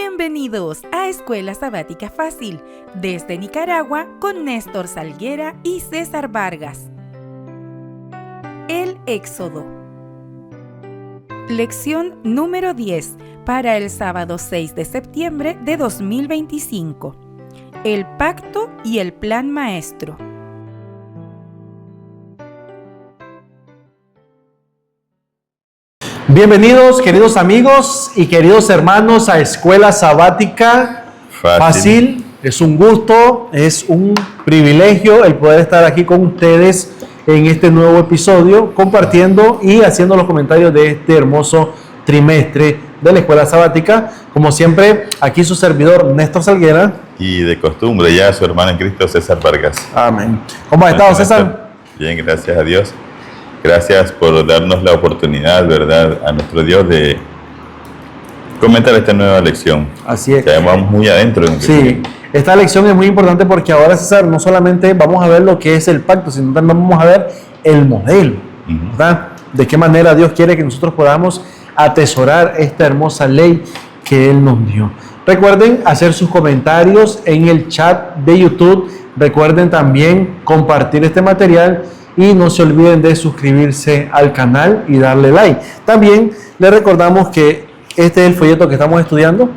Bienvenidos a Escuela Sabática Fácil, desde Nicaragua con Néstor Salguera y César Vargas. El Éxodo. Lección número 10 para el sábado 6 de septiembre de 2025. El pacto y el plan maestro. Bienvenidos, queridos amigos y queridos hermanos, a Escuela Sabática Fácil. Es un gusto, es un privilegio el poder estar aquí con ustedes en este nuevo episodio, compartiendo y haciendo los comentarios de este hermoso trimestre de la Escuela Sabática. Como siempre, aquí su servidor Néstor Salguera. Y de costumbre ya su hermano en Cristo, César Vargas. Amén. ¿Cómo has estado, César? Bien, gracias a Dios. Gracias por darnos la oportunidad, ¿verdad?, a nuestro Dios de comentar esta nueva lección. Así es. Ya vamos muy adentro. Sí, esta lección es muy importante porque ahora, César, no solamente vamos a ver lo que es el pacto, sino también vamos a ver el modelo, ¿verdad? De qué manera Dios quiere que nosotros podamos atesorar esta hermosa ley que Él nos dio. Recuerden hacer sus comentarios en el chat de YouTube. Recuerden también compartir este material. Y no se olviden de suscribirse al canal y darle like. También les recordamos que este es el folleto que estamos estudiando,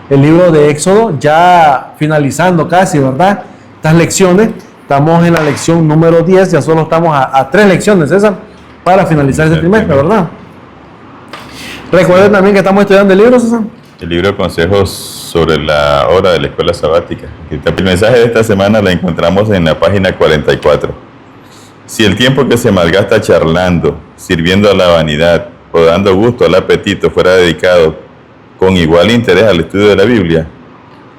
el libro de Éxodo, ya finalizando casi, ¿verdad? Estas lecciones, estamos en la lección número 10, ya solo estamos a 3 lecciones, César, para finalizar este trimestre, ¿verdad? Recuerden también que estamos estudiando el libro, César. El libro de consejos sobre la hora de la escuela sabática. El mensaje de esta semana lo encontramos en la página 44. Si el tiempo que se malgasta charlando, sirviendo a la vanidad o dando gusto al apetito fuera dedicado con igual interés al estudio de la Biblia,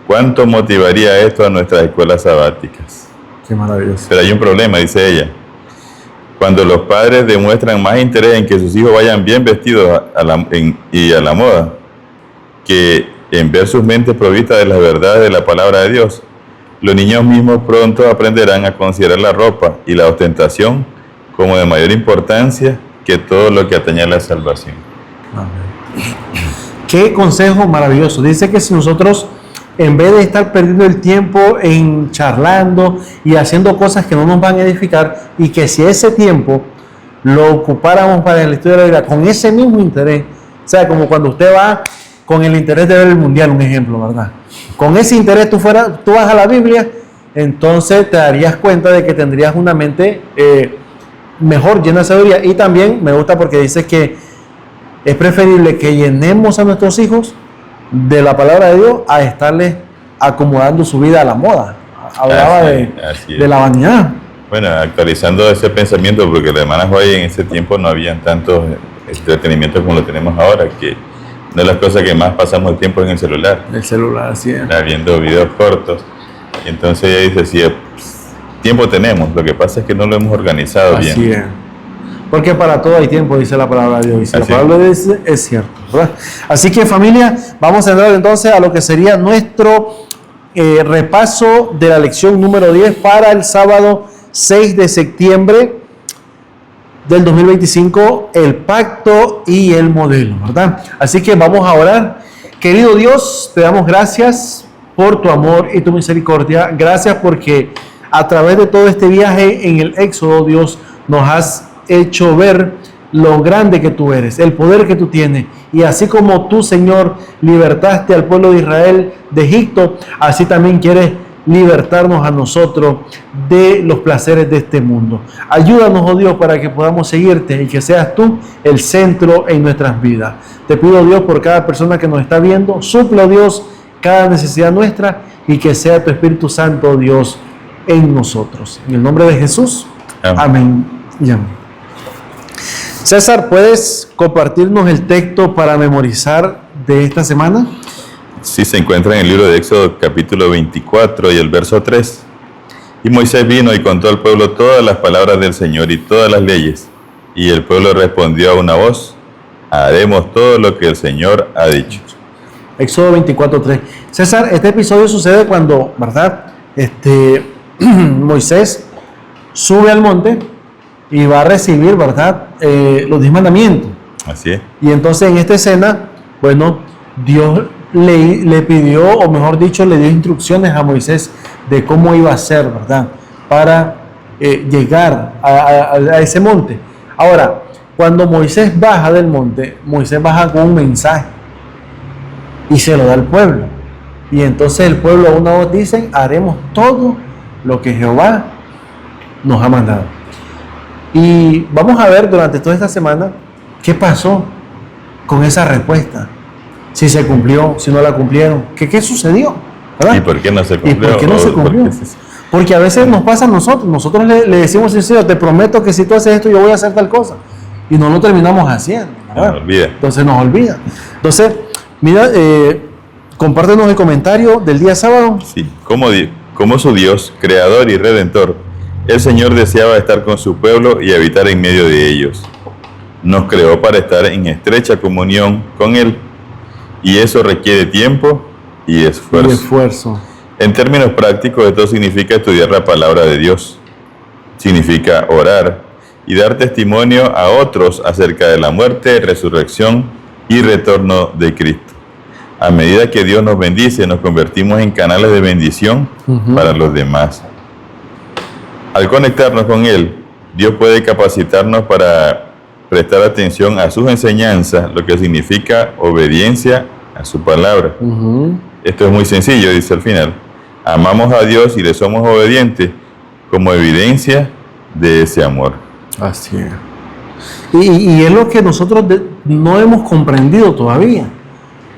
¿cuánto motivaría esto a nuestras escuelas sabáticas? Qué maravilloso. Pero hay un problema, dice ella. Cuando los padres demuestran más interés en que sus hijos vayan bien vestidos y a la moda, que en ver sus mentes provistas de las verdades de la palabra de Dios, los niños mismos pronto aprenderán a considerar la ropa y la ostentación como de mayor importancia que todo lo que atañe a la salvación. Amén. Qué consejo maravilloso. Dice que si nosotros, en vez de estar perdiendo el tiempo en charlando y haciendo cosas que no nos van a edificar, y que si ese tiempo lo ocupáramos para el estudio de la Biblia con ese mismo interés, o sea, como cuando usted va con el interés de ver el mundial, un ejemplo, ¿verdad? Con ese interés tú vas a la Biblia, entonces te darías cuenta de que tendrías una mente mejor, llena de sabiduría. Y también me gusta porque dice que es preferible que llenemos a nuestros hijos de la palabra de Dios a estarles acomodando su vida a la moda. Hablaba de la vanidad. Bueno, actualizando ese pensamiento, porque la hermana Joy en ese tiempo no habían tantos entretenimientos como lo tenemos ahora, que una de las cosas que más pasamos el tiempo es en el celular. El celular, sí. Viendo videos cortos. Y entonces ella dice, sí, tiempo tenemos, lo que pasa es que no lo hemos organizado bien. Así es. Porque para todo hay tiempo, dice la palabra de Dios. Y si la palabra de Dios es cierto, ¿verdad? Así que, familia, vamos a entrar entonces a lo que sería nuestro repaso de la lección número 10 para el sábado 6 de septiembre del 2025, el pacto y el modelo, ¿verdad? Así que vamos a orar. Querido Dios, te damos gracias por tu amor y tu misericordia. Gracias porque a través de todo este viaje en el Éxodo, Dios, nos has hecho ver lo grande que tú eres, el poder que tú tienes. Y así como tú, Señor, libertaste al pueblo de Israel de Egipto, así también quieres libertarnos a nosotros de los placeres de este mundo. Ayúdanos, oh Dios, para que podamos seguirte y que seas tú el centro en nuestras vidas. Te pido, Dios, por cada persona que nos está viendo, supla, oh Dios, cada necesidad nuestra y que sea tu Espíritu Santo, oh Dios, en nosotros. En el nombre de Jesús, amén y amén. César, ¿puedes compartirnos el texto para memorizar de esta semana? Sí, se encuentra en el libro de Éxodo capítulo 24 y el verso 3. Y Moisés vino y contó al pueblo todas las palabras del Señor y todas las leyes. Y el pueblo respondió a una voz, haremos todo lo que el Señor ha dicho. Éxodo 24, 3. César, este episodio sucede cuando, ¿verdad? Moisés sube al monte y va a recibir, ¿verdad? Los 10 mandamientos. Así es. Y entonces en esta escena, bueno, Dios le pidió, o mejor dicho, le dio instrucciones a Moisés de cómo iba a ser, ¿verdad? Para llegar a ese monte. Ahora, cuando Moisés baja del monte, Moisés baja con un mensaje y se lo da al pueblo. Y entonces el pueblo a una voz dicen, haremos todo lo que Jehová nos ha mandado. Y vamos a ver durante toda esta semana qué pasó con esa respuesta. Si se cumplió, si no la cumplieron, ¿qué sucedió? ¿Verdad? ¿Y por qué no se cumplió? ¿Y por qué no se cumplió? Porque a veces nos pasa a nosotros. Nosotros le decimos, Señor, te prometo que si tú haces esto, yo voy a hacer tal cosa. Y no lo terminamos haciendo. ¿verdad? Nos olvida. Entonces nos olvida. Entonces, mira, compártenos el comentario del día sábado. Sí, como su Dios, creador y redentor, el Señor deseaba estar con su pueblo y habitar en medio de ellos. Nos creó para estar en estrecha comunión con Él. Y eso requiere tiempo y esfuerzo. En términos prácticos, esto significa estudiar la palabra de Dios. Significa orar y dar testimonio a otros acerca de la muerte, resurrección y retorno de Cristo. A medida que Dios nos bendice, nos convertimos en canales de bendición para los demás. Al conectarnos con Él, Dios puede capacitarnos para prestar atención a sus enseñanzas, lo que significa obediencia a su palabra. Esto es muy sencillo, dice al final. Amamos a Dios y le somos obedientes como evidencia de ese amor. Así es. Y es lo que nosotros no hemos comprendido todavía.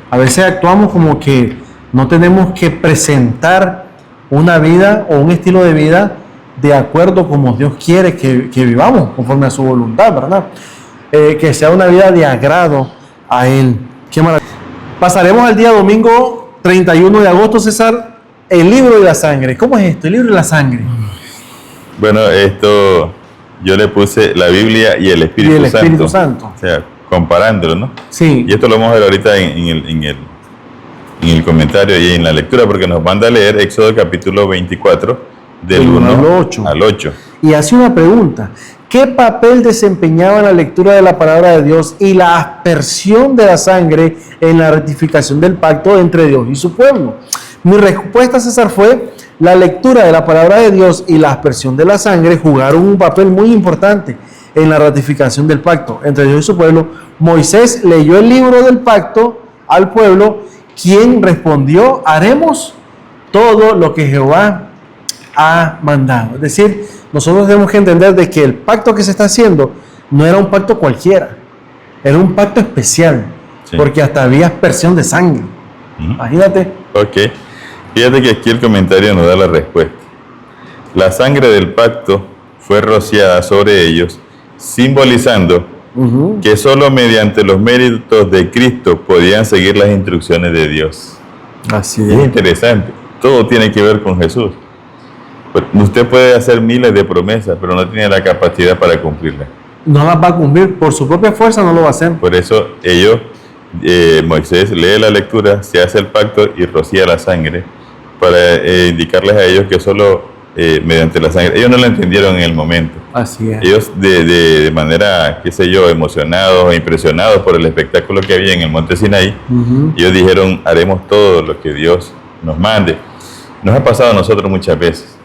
A veces actuamos como que no tenemos que presentar una vida o un estilo de vida de acuerdo como Dios quiere que vivamos, conforme a su voluntad, ¿verdad? Que sea una vida de agrado a Él. Qué maravilla. Pasaremos al día domingo 31 de agosto, César, el libro de la sangre. ¿Cómo es esto? El libro de la sangre. Bueno, esto yo le puse la Biblia y el Espíritu Santo. O sea, comparándolo, ¿no? Sí. Y esto lo vamos a ver ahorita en el comentario y en la lectura, porque nos manda a leer Éxodo capítulo 24, del 1 al 8. Y hace una pregunta. ¿Qué papel desempeñaba la lectura de la palabra de Dios y la aspersión de la sangre en la ratificación del pacto entre Dios y su pueblo? Mi respuesta, César, fue: la lectura de la palabra de Dios y la aspersión de la sangre jugaron un papel muy importante en la ratificación del pacto entre Dios y su pueblo. Moisés leyó el libro del pacto al pueblo, quien respondió: haremos todo lo que Jehová ha mandado. Es decir, nosotros tenemos que entender de que el pacto que se está haciendo no era un pacto cualquiera, era un pacto especial, porque hasta había aspersión de sangre. Imagínate. Ok. Fíjate que aquí el comentario nos da la respuesta. La sangre del pacto fue rociada sobre ellos, simbolizando que solo mediante los méritos de Cristo podían seguir las instrucciones de Dios. Así es. Es interesante. Todo tiene que ver con Jesús. Usted puede hacer miles de promesas, pero no tiene la capacidad para cumplirlas. No las va a cumplir. Por su propia fuerza no lo va a hacer. Por eso Moisés lee la lectura, se hace el pacto y rocía la sangre para indicarles a ellos que solo mediante la sangre. Ellos no lo entendieron en el momento. Así es. Ellos de manera, qué sé yo, emocionados e impresionados por el espectáculo que había en el monte Sinaí, ellos dijeron: haremos todo lo que Dios nos mande. Nos ha pasado a nosotros muchas veces.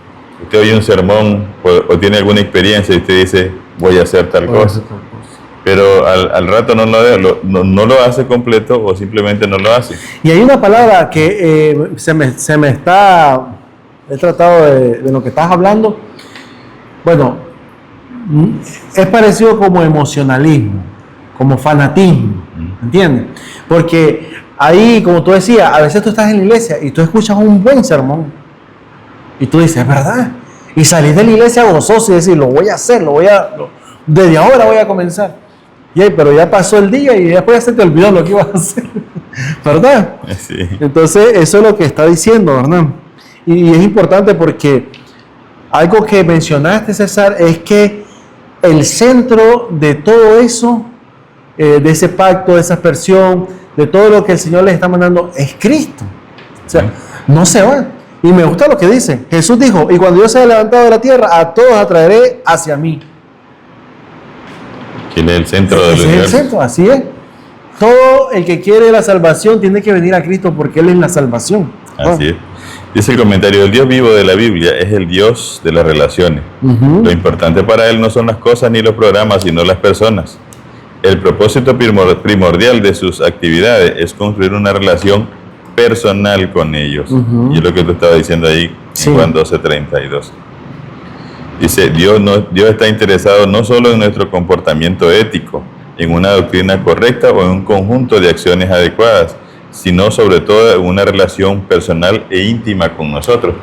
Usted oye un sermón o tiene alguna experiencia y usted dice: voy a hacer tal cosa. Pero al rato no lo hace completo o simplemente no lo hace. Y hay una palabra que se me está... He tratado de lo que estás hablando. Bueno, es parecido como emocionalismo, como fanatismo, ¿entiendes? Porque ahí, como tú decías, a veces tú estás en la iglesia y tú escuchas un buen sermón y tú dices: es verdad. Y salís de la iglesia gozoso y decís: lo voy a hacer, desde ahora voy a comenzar. Pero ya pasó el día y después ya se te olvidó lo que ibas a hacer, ¿verdad? Sí. Entonces, eso es lo que está diciendo, ¿verdad? Y es importante porque algo que mencionaste, César, es que el centro de todo eso, de ese pacto, de esa aspersión, de todo lo que el Señor les está mandando, es Cristo. O sea, no se va. Y me gusta lo que dice. Jesús dijo: y cuando yo sea levantado de la tierra, a todos atraeré hacia mí. ¿Quién es el centro del universo? Es el centro, así es. Todo el que quiere la salvación tiene que venir a Cristo porque Él es la salvación. Así es. Dice el comentario, el Dios vivo de la Biblia es el Dios de las relaciones. Lo importante para Él no son las cosas ni los programas, sino las personas. El propósito primordial de sus actividades es construir una relación personal con ellos. Y es lo que tú estabas diciendo ahí en Juan 12:32. Dice, Dios está interesado no solo en nuestro comportamiento ético, en una doctrina correcta o en un conjunto de acciones adecuadas, sino sobre todo en una relación personal e íntima con nosotros.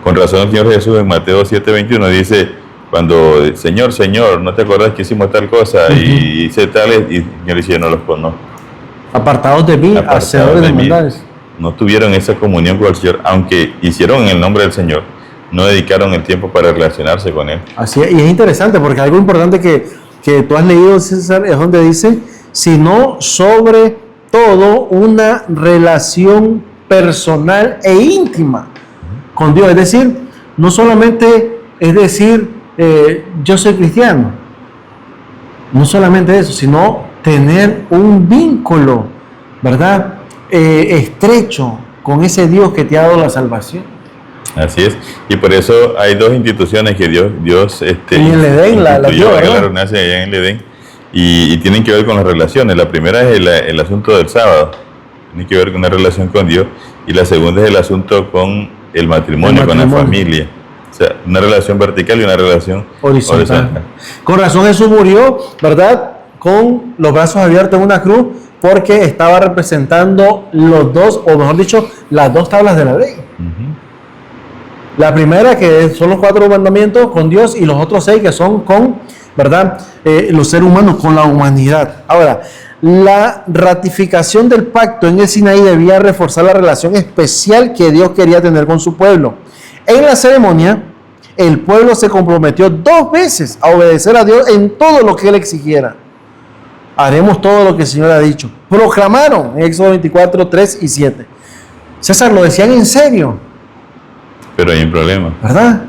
Con razón el Señor Jesús en Mateo 7:21 dice, cuando, Señor, ¿no te acuerdas que hicimos tal cosa? Y hice tales, y el Señor dice, yo no los conozco. Apartados de mí, hacedores de maldades. No tuvieron esa comunión con el Señor, aunque hicieron en el nombre del Señor, no dedicaron el tiempo para relacionarse con Él. Así es, y es interesante porque algo importante que tú has leído, César, es donde dice, sino sobre todo una relación personal e íntima con Dios. Es decir, no solamente es decir, yo soy cristiano, no solamente eso, sino tener un vínculo, ¿verdad? Estrecho con ese Dios que te ha dado la salvación. Así es, y por eso hay dos instituciones que Dios en el Edén, la redundancia allá en el Edén, y tienen que ver con las relaciones. La primera es el asunto del sábado, tiene que ver con una relación con Dios, y la segunda es el asunto con el matrimonio, con la familia. O sea, una relación vertical y una relación horizontal. Con razón Jesús murió, ¿verdad? Con los brazos abiertos en una cruz, porque estaba representando los dos, o mejor dicho, las dos tablas de la ley. La primera, que son los 4 mandamientos con Dios, y los otros 6 que son con, ¿verdad? Los seres humanos, con la humanidad. Ahora, la ratificación del pacto en el Sinaí debía reforzar la relación especial que Dios quería tener con su pueblo. En la ceremonia, el pueblo se comprometió 2 veces a obedecer a Dios en todo lo que Él exigiera. Haremos todo lo que el Señor ha dicho. Proclamaron en Éxodo 24, 3 y 7. César, lo decían en serio. Pero hay un problema. ¿Verdad?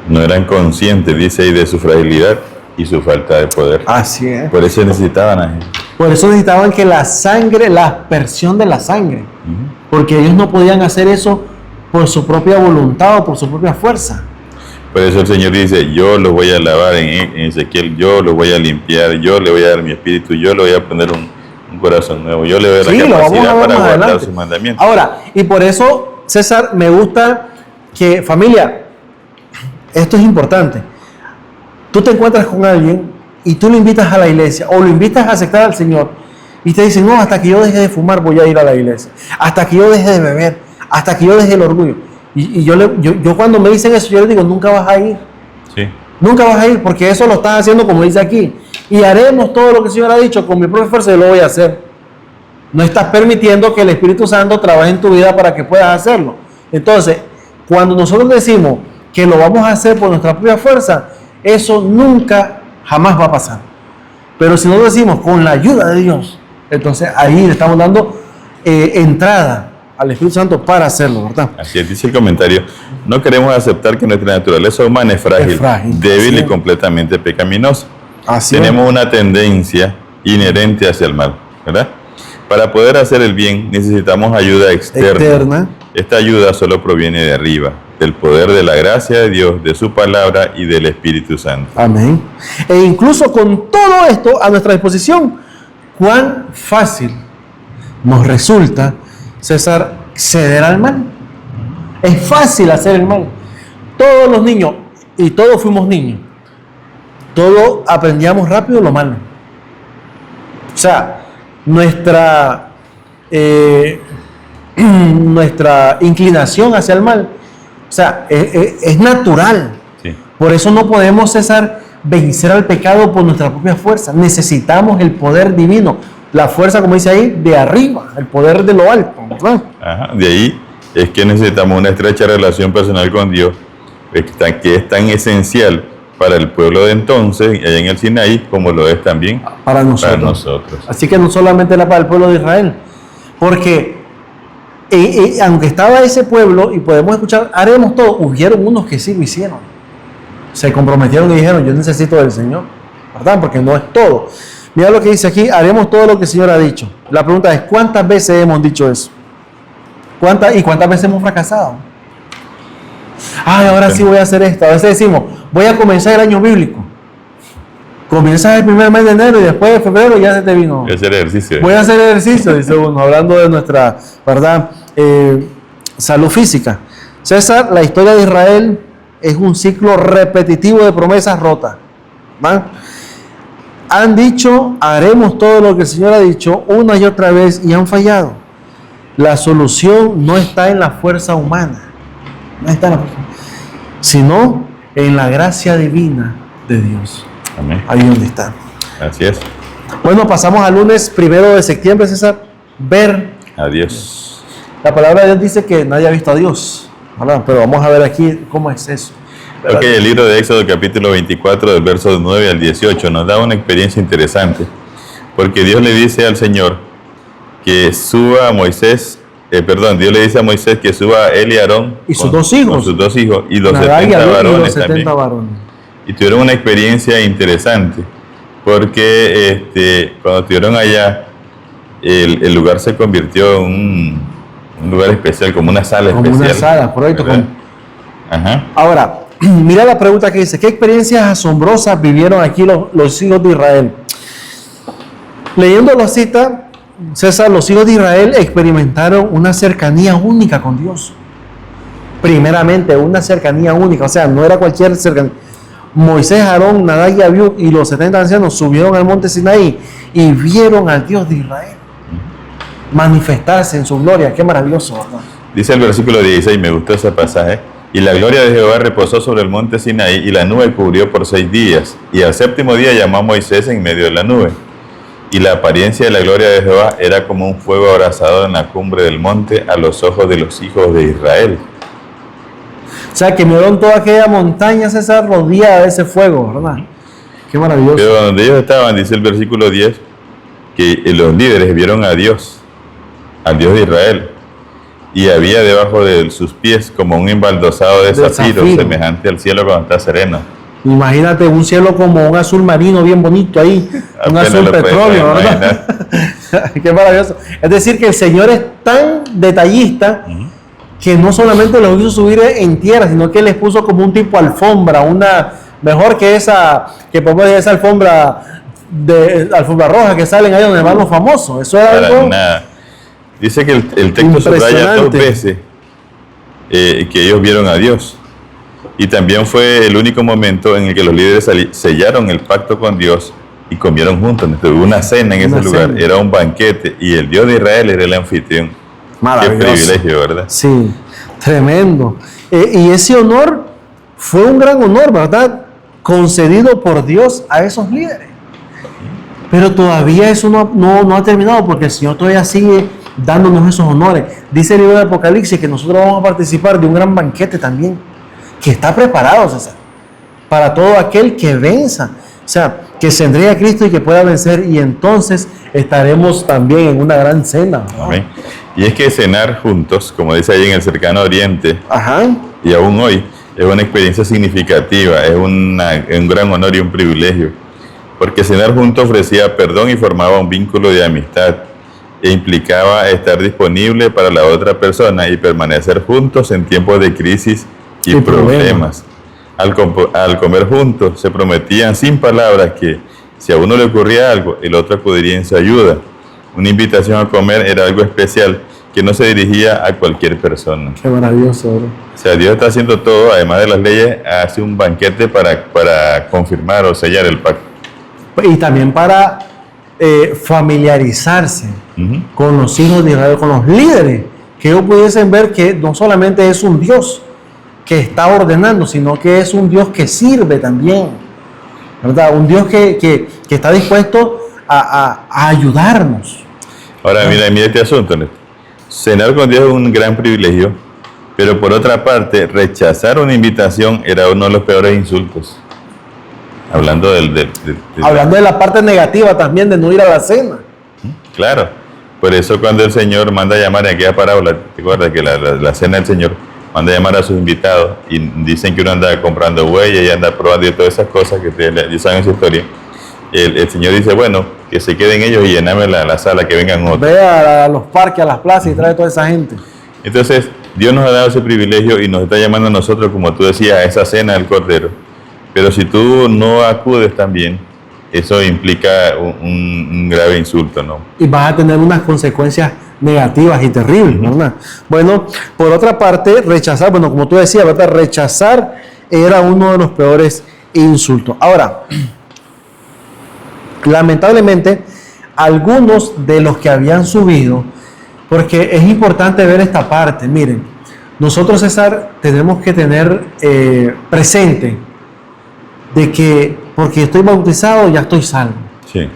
No eran conscientes, dice ahí, de su fragilidad y su falta de poder. Así es. Por eso necesitaban a Jesús. Por eso necesitaban que la sangre, la aspersión de la sangre. Porque ellos no podían hacer eso por su propia voluntad o por su propia fuerza. Por eso el Señor dice, yo los voy a lavar en Ezequiel, yo los voy a limpiar, yo le voy a dar mi espíritu, yo le voy a poner un corazón nuevo, yo le doy la capacidad para guardar sus mandamientos. Ahora, y por eso, César, me gusta que, familia, esto es importante. Tú te encuentras con alguien y tú lo invitas a la iglesia o lo invitas a aceptar al Señor y te dicen, no, hasta que yo deje de fumar voy a ir a la iglesia, hasta que yo deje de beber, hasta que yo deje el orgullo. Y yo cuando me dicen eso, yo les digo, nunca vas a ir. Sí. Nunca vas a ir, porque eso lo estás haciendo como dice aquí. Y haremos todo lo que el Señor ha dicho, con mi propia fuerza yo lo voy a hacer. No estás permitiendo que el Espíritu Santo trabaje en tu vida para que puedas hacerlo. Entonces, cuando nosotros decimos que lo vamos a hacer por nuestra propia fuerza, eso nunca, jamás va a pasar. Pero si nosotros decimos con la ayuda de Dios, entonces ahí le estamos dando entrada al Espíritu Santo para hacerlo, ¿verdad? Así es, dice el comentario, no queremos aceptar que nuestra naturaleza humana es frágil, débil y completamente pecaminosa. Tenemos una tendencia inherente hacia el mal, ¿verdad? Para poder hacer el bien necesitamos ayuda externa. Esta ayuda solo proviene de arriba, del poder de la gracia de Dios, de su palabra y del Espíritu Santo. Amén. E incluso con todo esto a nuestra disposición, cuán fácil nos resulta, César, ceder al mal. Es fácil hacer el mal. Todos los niños, y todos fuimos niños, todos aprendíamos rápido lo malo. O sea, nuestra inclinación hacia el mal, o sea, es natural. Sí. Por eso no podemos, César, vencer al pecado por nuestra propia fuerza. Necesitamos el poder divino. La fuerza, como dice ahí, de arriba, el poder de lo alto, ¿verdad? Ajá, de ahí es que necesitamos una estrecha relación personal con Dios, que es tan esencial para el pueblo de entonces, allá en el Sinaí, como lo es también para nosotros. Así que no solamente era para el pueblo de Israel, porque aunque estaba ese pueblo, y podemos escuchar, haremos todo, hubieron unos que sí lo hicieron. Se comprometieron y dijeron, yo necesito del Señor, ¿verdad? Porque no es todo. Mira lo que dice aquí, haremos todo lo que el Señor ha dicho. La pregunta es, ¿cuántas veces hemos dicho eso? ¿Cuántas veces hemos fracasado? Ay, ahora sí voy a hacer esto. A veces decimos, voy a comenzar el año bíblico. Comienzas el primer mes de enero y después de febrero ya se te vino. Voy a hacer ejercicio. Voy a hacer ejercicio, dice uno, hablando de nuestra, ¿verdad? Salud física. César, la historia de Israel es un ciclo repetitivo de promesas rotas. ¿Va? Han dicho, haremos todo lo que el Señor ha dicho una y otra vez y han fallado. La solución no está en la fuerza humana, no está en la fuerza, sino en la gracia divina de Dios. Amén. Ahí donde está. Así es. Bueno, pasamos al lunes 1 de septiembre, César. Ver. Adiós. La palabra de Dios dice que nadie ha visto a Dios, ¿verdad? Pero vamos a ver aquí cómo es eso. Ok, el libro de Éxodo capítulo 24 del verso 9 al 18 nos da una experiencia interesante, porque Dios le dice al Señor que suba a Moisés, Dios le dice a Moisés que suba a él y Aarón y sus dos hijos, con sus dos hijos y los Nadab 70 varones y los 70 también. varones. Y tuvieron una experiencia interesante, porque cuando estuvieron allá, el lugar se convirtió en un lugar especial, como una sala especial. Como una sala, correcto. Ajá. Ahora, mira la pregunta que dice, ¿qué experiencias asombrosas vivieron aquí los hijos de Israel? Leyendo la cita, César, los hijos de Israel experimentaron una cercanía única con Dios. Primeramente, una cercanía única, o sea, no era cualquier cercanía. Moisés, Aarón, Nadab y Abiú y los 70 ancianos subieron al monte Sinaí y vieron al Dios de Israel manifestarse en su gloria. Qué maravilloso, ¿verdad? Dice el versículo 16, me gustó ese pasaje. Y la gloria de Jehová reposó sobre el monte Sinaí y la nube cubrió por 6 días. Y al séptimo día llamó a Moisés en medio de la nube. Y la apariencia de la gloria de Jehová era como un fuego abrasador en la cumbre del monte a los ojos de los hijos de Israel. O sea, que vieron toda aquella montaña, César, rodeada de ese fuego, ¿verdad? Qué maravilloso. Pero donde ellos estaban, dice el versículo 10, que los líderes vieron a Dios, al Dios de Israel. Y había debajo de sus pies como un embaldosado de zafiro, semejante al cielo cuando está sereno. Imagínate un cielo como un azul marino bien bonito ahí, un azul petróleo, ¿verdad? Qué maravilloso. Es decir, que el Señor es tan detallista que no solamente los hizo subir en tierra, sino que les puso como un tipo alfombra, una mejor que esa, que podemos decir esa alfombra roja que salen ahí donde van los famosos. Eso era algo nada. Dice que el texto subraya 2 veces que ellos vieron a Dios. Y también fue el único momento en el que los líderes sellaron el pacto con Dios y comieron juntos. Hubo una cena en ese lugar, era un banquete y el Dios de Israel era el anfitrión. Qué privilegio, ¿verdad? Sí, tremendo. Y ese honor fue un gran honor, ¿verdad? Concedido por Dios a esos líderes. Pero todavía eso no ha terminado porque el Señor todavía sigue dándonos esos honores. Dice el libro de Apocalipsis que nosotros vamos a participar de un gran banquete también, que está preparado, César, para todo aquel que venza. O sea, que se entregue a Cristo y que pueda vencer, y entonces estaremos también en una gran cena, ¿no? Amén. Y es que cenar juntos, como dice ahí en el cercano oriente, y aún hoy, es una experiencia significativa, es un gran honor y un privilegio, porque cenar juntos ofrecía perdón y formaba un vínculo de amistad, e implicaba estar disponible para la otra persona y permanecer juntos en tiempos de crisis y problemas. Al comer juntos se prometían sin palabras que si a uno le ocurría algo, el otro acudiría en su ayuda. Una invitación a comer era algo especial que no se dirigía a cualquier persona. Qué maravilloso, bro. O sea, Dios está haciendo todo, además de las leyes, hace un banquete para confirmar o sellar el pacto. Y también para familiarizarse con los hijos de Israel, con los líderes, que ellos pudiesen ver que no solamente es un Dios que está ordenando, sino que es un Dios que sirve también, ¿verdad? Un Dios que está dispuesto a ayudarnos. Ahora, mira este asunto, Neto. Cenar con Dios es un gran privilegio, pero por otra parte, rechazar una invitación era uno de los peores insultos. Hablando hablando de la parte negativa también de no ir a la cena. Claro, por eso cuando el Señor manda a llamar en aquella parábola, ¿te acuerdas que la cena del Señor manda a llamar a sus invitados y dicen que uno anda comprando huellas y anda probando y todas esas cosas que ya saben su historia? el Señor dice, bueno, que se queden ellos y llename la sala, que vengan otros. Ve a los parques, a las plazas y trae toda esa gente. Entonces, Dios nos ha dado ese privilegio y nos está llamando a nosotros, como tú decías, a esa cena del Cordero. Pero si tú no acudes también, eso implica un grave insulto, ¿no? Y vas a tener unas consecuencias negativas y terribles, ¿verdad? Bueno, por otra parte, rechazar, bueno, como tú decías, ¿verdad? Rechazar era uno de los peores insultos. Ahora, lamentablemente, algunos de los que habían subido, porque es importante ver esta parte, miren, nosotros, César, tenemos que tener presente de que porque estoy bautizado ya estoy salvo. Sí.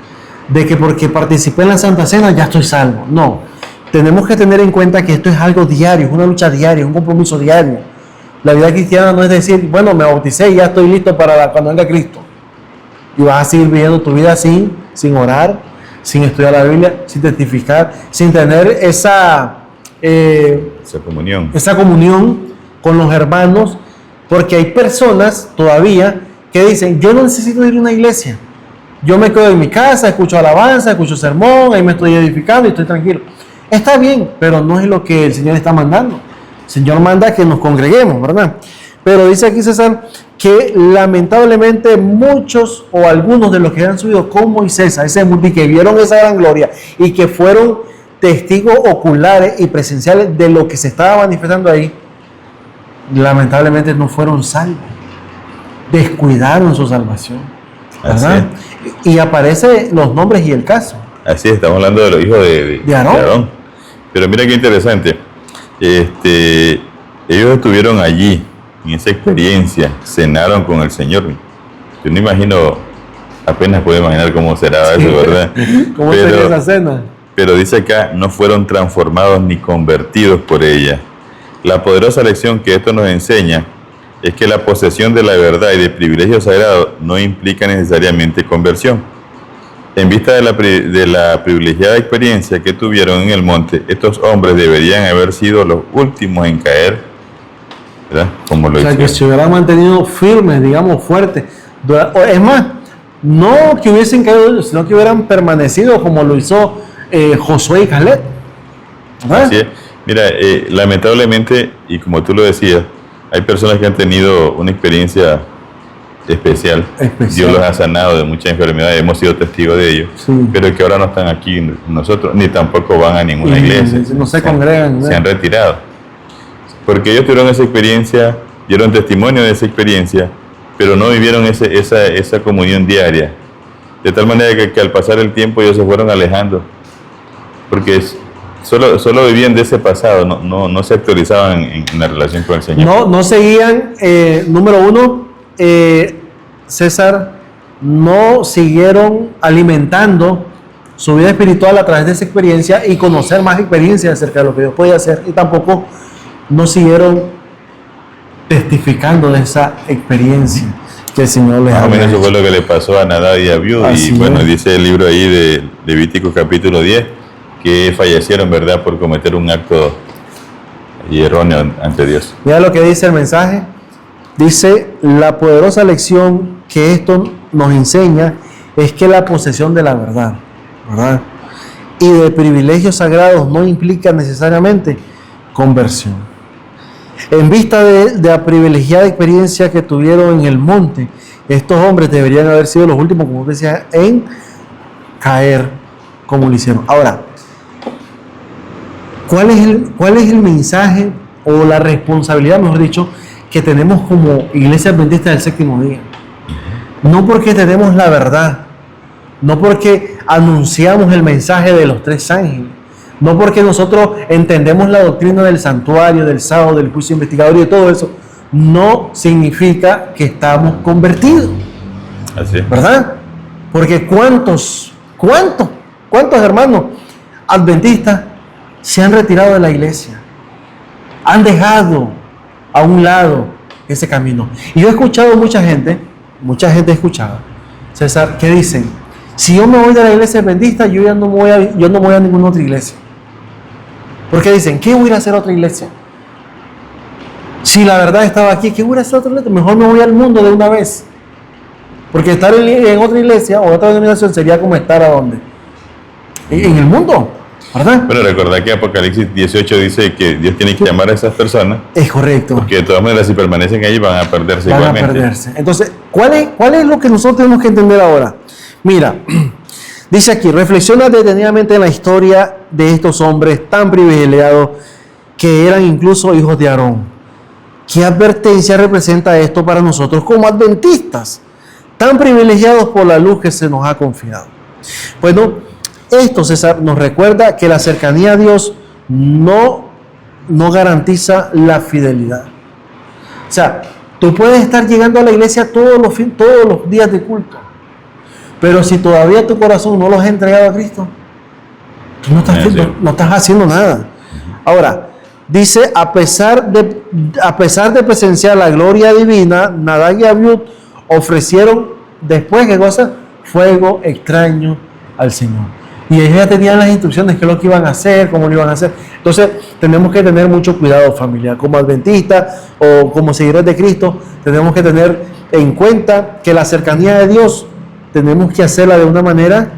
De que porque participé en la Santa Cena ya estoy salvo. No, tenemos que tener en cuenta que esto es algo diario, es una lucha diaria, es un compromiso diario. La vida cristiana no es decir, bueno, me bauticé y ya estoy listo para cuando venga Cristo. Y vas a seguir viviendo tu vida así, sin orar, sin estudiar la Biblia, sin testificar, sin tener esa comunión con los hermanos, porque hay personas todavía que dicen, yo no necesito ir a una iglesia, yo me quedo en mi casa, escucho alabanza, escucho sermón, ahí me estoy edificando y estoy tranquilo. Está bien, pero no es lo que el Señor está mandando. El Señor manda que nos congreguemos, ¿verdad? Pero dice aquí César que lamentablemente muchos o algunos de los que han subido con Moisés a ese monte y que vieron esa gran gloria y que fueron testigos oculares y presenciales de lo que se estaba manifestando ahí, lamentablemente no fueron salvos. Descuidaron su salvación, ¿verdad? Y aparecen los nombres y el caso. Así es, estamos hablando de los hijos de Aarón. Pero mira qué interesante. Ellos estuvieron allí, en esa experiencia, cenaron con el Señor. Yo no imagino, apenas puedo imaginar cómo será eso, ¿verdad? ¿Cómo sería esa cena? Pero dice acá, no fueron transformados ni convertidos por ella. La poderosa lección que esto nos enseña es que la posesión de la verdad y de privilegios sagrados no implica necesariamente conversión. En vista de la privilegiada experiencia que tuvieron en el monte, estos hombres deberían haber sido los últimos en caer, ¿verdad? Como lo hicieron. Que se hubieran mantenido firmes, digamos, fuertes. Es más, no que hubiesen caído, sino que hubieran permanecido como lo hizo Josué y Caleb. ¿verdad? Así es. Mira, lamentablemente, y como tú lo decías, hay personas que han tenido una experiencia especial. Dios los ha sanado de muchas enfermedades, hemos sido testigos de ello, sí. Pero que ahora no están aquí nosotros, ni tampoco van a ninguna iglesia. No se congregan. Se han retirado. Porque ellos tuvieron esa experiencia, dieron testimonio de esa experiencia, pero no vivieron esa comunión diaria. De tal manera que al pasar el tiempo ellos se fueron alejando. Porque solo vivían de ese pasado, no se actualizaban en la relación con el Señor. No seguían, número uno, César, no siguieron alimentando su vida espiritual a través de esa experiencia y conocer más experiencias acerca de lo que Dios podía hacer, y tampoco no siguieron testificando de esa experiencia que el Señor les ha dado. Más o menos eso fue lo que le pasó a Nadab y a Abiú, y bueno, dice el libro ahí de Levítico capítulo 10, que fallecieron, ¿verdad?, por cometer un acto erróneo ante Dios. Mira lo que dice el mensaje. Dice, la poderosa lección que esto nos enseña es que la posesión de la verdad, ¿verdad?, y de privilegios sagrados no implica necesariamente conversión. En vista de la privilegiada experiencia que tuvieron en el monte, estos hombres deberían haber sido los últimos, como decía, en caer como lo hicieron. Ahora, ¿cuál es el mensaje o la responsabilidad, mejor dicho, que tenemos como Iglesia Adventista del Séptimo Día? No porque tenemos la verdad, no porque anunciamos el mensaje de los 3 ángeles, no porque nosotros entendemos la doctrina del santuario, del sábado, del juicio investigador y de todo eso, no significa que estamos convertidos. Así es. ¿Verdad? Porque ¿cuántos hermanos adventistas se han retirado de la iglesia? Han dejado a un lado ese camino. Y yo he escuchado mucha gente he escuchado, César, que dicen, si yo me voy de la iglesia adventista, yo no voy a ninguna otra iglesia. Porque dicen, ¿qué voy a ir a hacer a otra iglesia? Si la verdad estaba aquí, ¿qué voy a hacer a otra iglesia? Mejor me voy al mundo de una vez. Porque estar en otra iglesia o otra denominación sería como estar ¿a dónde? En el mundo, ¿verdad? Bueno, recordad que Apocalipsis 18 dice que Dios tiene que llamar a esas personas. Es correcto. Porque de todas maneras, si permanecen ahí, van a perderse igualmente. Van a perderse. Entonces, ¿cuál es lo que nosotros tenemos que entender ahora? Mira, dice aquí, reflexiona detenidamente en la historia de estos hombres tan privilegiados que eran incluso hijos de Aarón. ¿Qué advertencia representa esto para nosotros como adventistas, tan privilegiados por la luz que se nos ha confiado? Bueno, esto, César, nos recuerda que la cercanía a Dios no garantiza la fidelidad. O sea, tú puedes estar llegando a la iglesia todos los días de culto, pero si todavía tu corazón no lo has entregado a Cristo, tú no estás haciendo nada. Ahora, dice, a pesar de presenciar la gloria divina, Nadab y Abiud ofrecieron después, ¿qué cosa? Fuego extraño al Señor. Y ellos ya tenían las instrucciones de qué es lo que iban a hacer, cómo lo iban a hacer. Entonces, tenemos que tener mucho cuidado, familia. Como adventistas o como seguidores de Cristo, tenemos que tener en cuenta que la cercanía de Dios tenemos que hacerla de una manera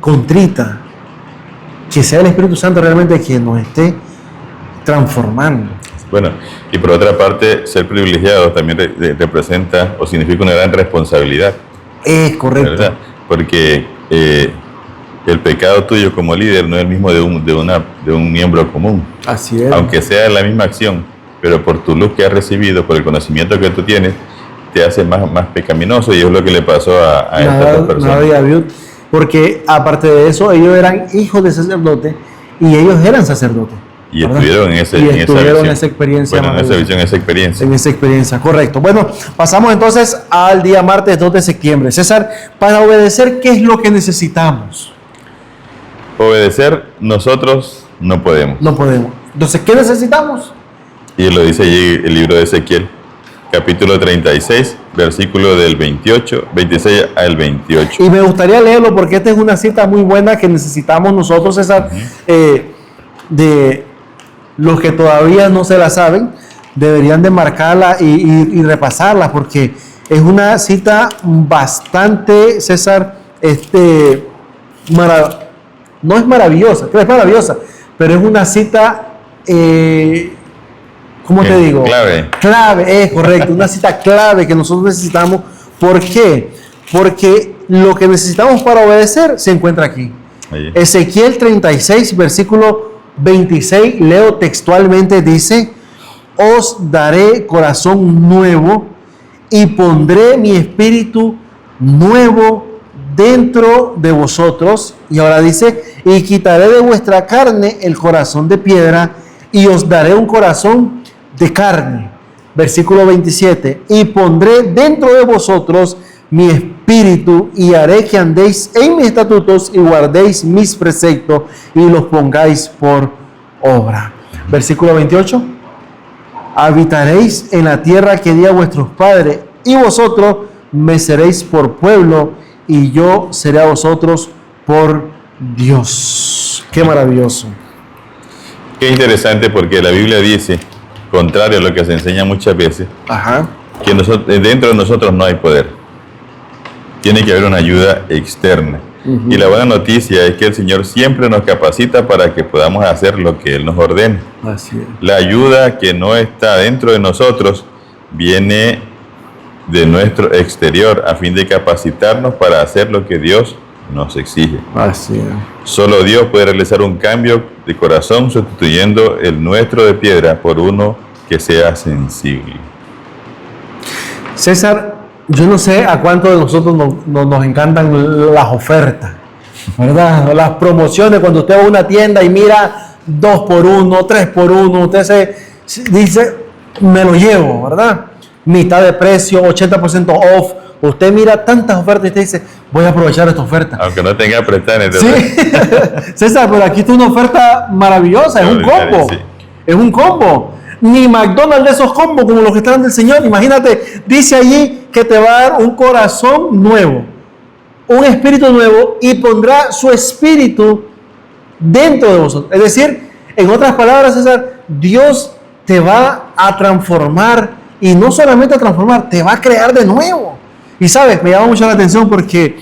contrita. Que sea el Espíritu Santo realmente quien nos esté transformando. Bueno, y por otra parte, ser privilegiado también representa o significa una gran responsabilidad. Es correcto. ¿Verdad? Porque el pecado tuyo como líder no es el mismo de un miembro común. Así es. Aunque sea la misma acción, pero por tu luz que has recibido, por el conocimiento que tú tienes, te hace más pecaminoso, y es lo que le pasó a estas dos personas. Porque aparte de eso, ellos eran hijos de sacerdote y ellos eran sacerdotes. Y estuvieron en esa experiencia. Bueno, en esa experiencia. En esa experiencia, correcto. Bueno, pasamos entonces al día martes 2 de septiembre. César, para obedecer, ¿qué es lo que necesitamos? Obedecer, nosotros no podemos. No podemos. Entonces, ¿qué necesitamos? Y lo dice allí el libro de Ezequiel, capítulo 36, versículo del 26 al 28. Y me gustaría leerlo porque esta es una cita muy buena que necesitamos nosotros, César, de los que todavía no se la saben, deberían de marcarla y repasarla, porque es una cita bastante, César, no es maravillosa, creo que es maravillosa, pero es una cita, ¿cómo te digo? Clave, es correcto, una cita clave que nosotros necesitamos. ¿Por qué? Porque lo que necesitamos para obedecer se encuentra aquí. Allí. Ezequiel 36, versículo 26, leo textualmente, dice: os daré corazón nuevo y pondré mi espíritu nuevo dentro de vosotros. Y ahora dice: y quitaré de vuestra carne el corazón de piedra y os daré un corazón de carne. Versículo 27, y pondré dentro de vosotros mi espíritu y haré que andéis en mis estatutos y guardéis mis preceptos y los pongáis por obra. Versículo 28, habitaréis en la tierra que di a vuestros padres y vosotros me seréis por pueblo y yo seré a vosotros por Dios. Qué maravilloso. Qué interesante, porque la Biblia dice, contrario a lo que se enseña muchas veces, que dentro de nosotros no hay poder. Tiene que haber una ayuda externa. Y la buena noticia es que el Señor siempre nos capacita para que podamos hacer lo que Él nos ordene. Así es. La ayuda que no está dentro de nosotros viene de nuestro exterior, a fin de capacitarnos para hacer lo que Dios nos exige. Así es. Solo Dios puede realizar un cambio de corazón sustituyendo el nuestro de piedra por uno que sea sensible. César, yo no sé a cuántos de nosotros nos encantan las ofertas, ¿verdad? Las promociones, cuando usted va a una tienda y mira 2x1, 3x1, usted dice, me lo llevo, ¿verdad? Mitad de precio, 80% off. Usted mira tantas ofertas y usted dice, voy a aprovechar esta oferta. Aunque no tenga prestanes. Sí, César, pero aquí está una oferta maravillosa, es un combo. Sí. Es un combo. Ni McDonald's de esos combos como los que están del Señor. Imagínate, dice allí que te va a dar un corazón nuevo, un espíritu nuevo, y pondrá su espíritu dentro de vosotros. Es decir, en otras palabras, César, Dios te va a transformar, y no solamente a transformar, te va a crear de nuevo. Y sabes, me llama mucho la atención porque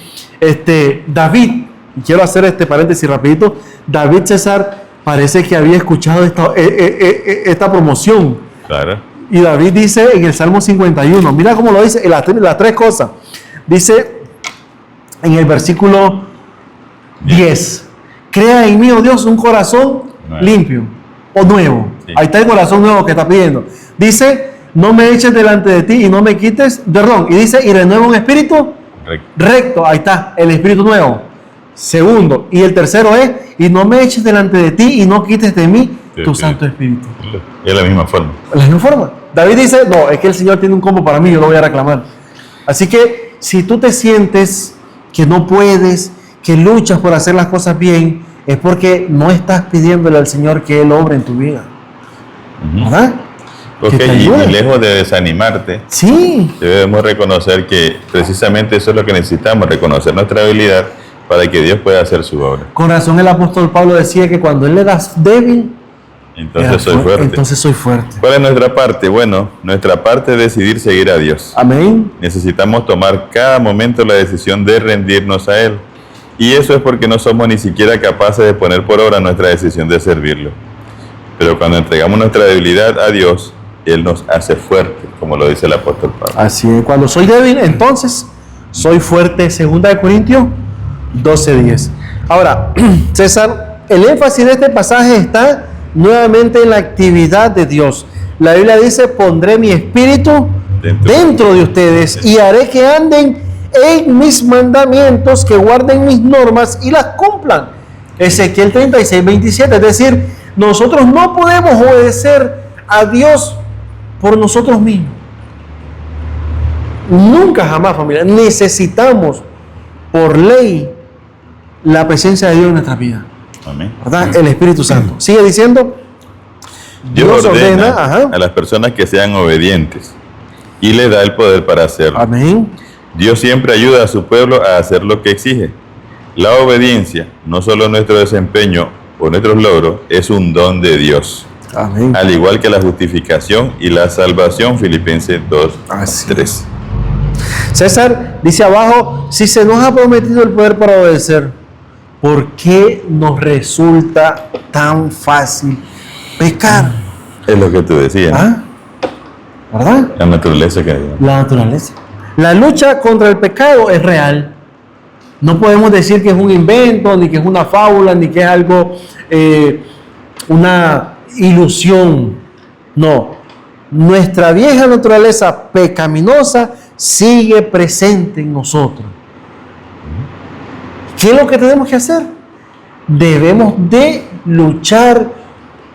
David, y quiero hacer este paréntesis rapidito, David César parece que había escuchado esta promoción. Claro. Y David dice en el Salmo 51, mira cómo lo dice, las tres cosas. Dice en el versículo 10, crea en mí, oh Dios, un corazón limpio o nuevo. Sí. Ahí está el corazón nuevo que está pidiendo. Dice, no me eches delante de ti y no me quites, perdón, y dice, y renueva un espíritu recto. Ahí está, el espíritu nuevo. Segundo, y el tercero es, y no me eches delante de ti y no quites de mí tu Santo Espíritu. Es la misma forma. La misma forma. David dice, no, es que el Señor tiene un combo para mí, yo lo voy a reclamar. Así que, si tú te sientes que no puedes, que luchas por hacer las cosas bien, es porque no estás pidiéndole al Señor que Él obre en tu vida. ¿Verdad? Porque y lejos de desanimarte, sí, debemos reconocer que precisamente eso es lo que necesitamos, reconocer nuestra habilidad para que Dios pueda hacer su obra. Con razón el apóstol Pablo decía que cuando Él era débil, entonces soy fuerte. Entonces soy fuerte. ¿Cuál es nuestra parte? Bueno, nuestra parte es decidir seguir a Dios. Amén. Necesitamos tomar cada momento la decisión de rendirnos a Él. Y eso es porque no somos ni siquiera capaces de poner por obra nuestra decisión de servirlo. Pero cuando entregamos nuestra debilidad a Dios, Él nos hace fuerte, como lo dice el apóstol Pablo. Así es. Cuando soy débil, entonces soy fuerte. 2 Corintios 12:10. Ahora, César, el énfasis de este pasaje está nuevamente en la actividad de Dios. La Biblia dice, pondré mi espíritu dentro de ustedes y haré que anden en mis mandamientos, que guarden mis normas y las cumplan. Ezequiel 36:27. Es decir, nosotros no podemos obedecer a Dios por nosotros mismos. Nunca jamás, familia. Necesitamos por ley la presencia de Dios en nuestra vida. Amén. ¿Verdad? El Espíritu Santo. Sigue diciendo, Dios ordena a las personas que sean obedientes y le da el poder para hacerlo. Amén. Dios siempre ayuda a su pueblo a hacer lo que exige. La obediencia, no solo nuestro desempeño o nuestros logros, es un don de Dios. Amén. Al igual que la justificación y la salvación, Filipenses 2:3. César dice abajo, si se nos ha prometido el poder para obedecer, ¿por qué nos resulta tan fácil pecar? Es lo que tú decías. ¿Ah? ¿Verdad? La naturaleza que hay. La naturaleza. La lucha contra el pecado es real. No podemos decir que es un invento, ni que es una fábula, ni que es algo, una ilusión. No. Nuestra vieja naturaleza pecaminosa sigue presente en nosotros. ¿Qué es lo que tenemos que hacer? Debemos de luchar,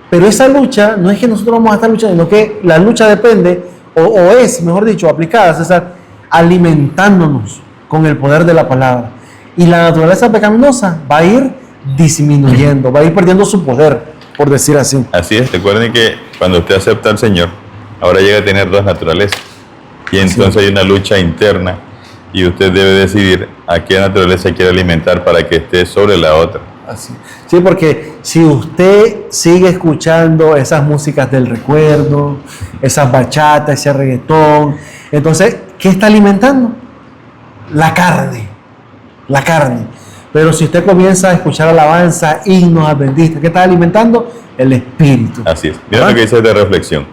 pero esa lucha no es que nosotros vamos a estar luchando, sino que la lucha depende, o es, mejor dicho, aplicada, César, alimentándonos con el poder de la palabra. Y la naturaleza pecaminosa va a ir disminuyendo, va a ir perdiendo su poder, por decir así. Así es, recuerden que cuando usted acepta al Señor, ahora llega a tener dos naturalezas. Y entonces hay una lucha interna y usted debe decidir a qué naturaleza quiere alimentar para que esté sobre la otra. Así. Sí, porque si usted sigue escuchando esas músicas del recuerdo, esas bachatas, ese reggaetón, entonces, ¿qué está alimentando? La carne. La carne. Pero si usted comienza a escuchar alabanza, himnos adventistas, ¿qué está alimentando? El espíritu. Así es. Mira lo que dice de reflexión.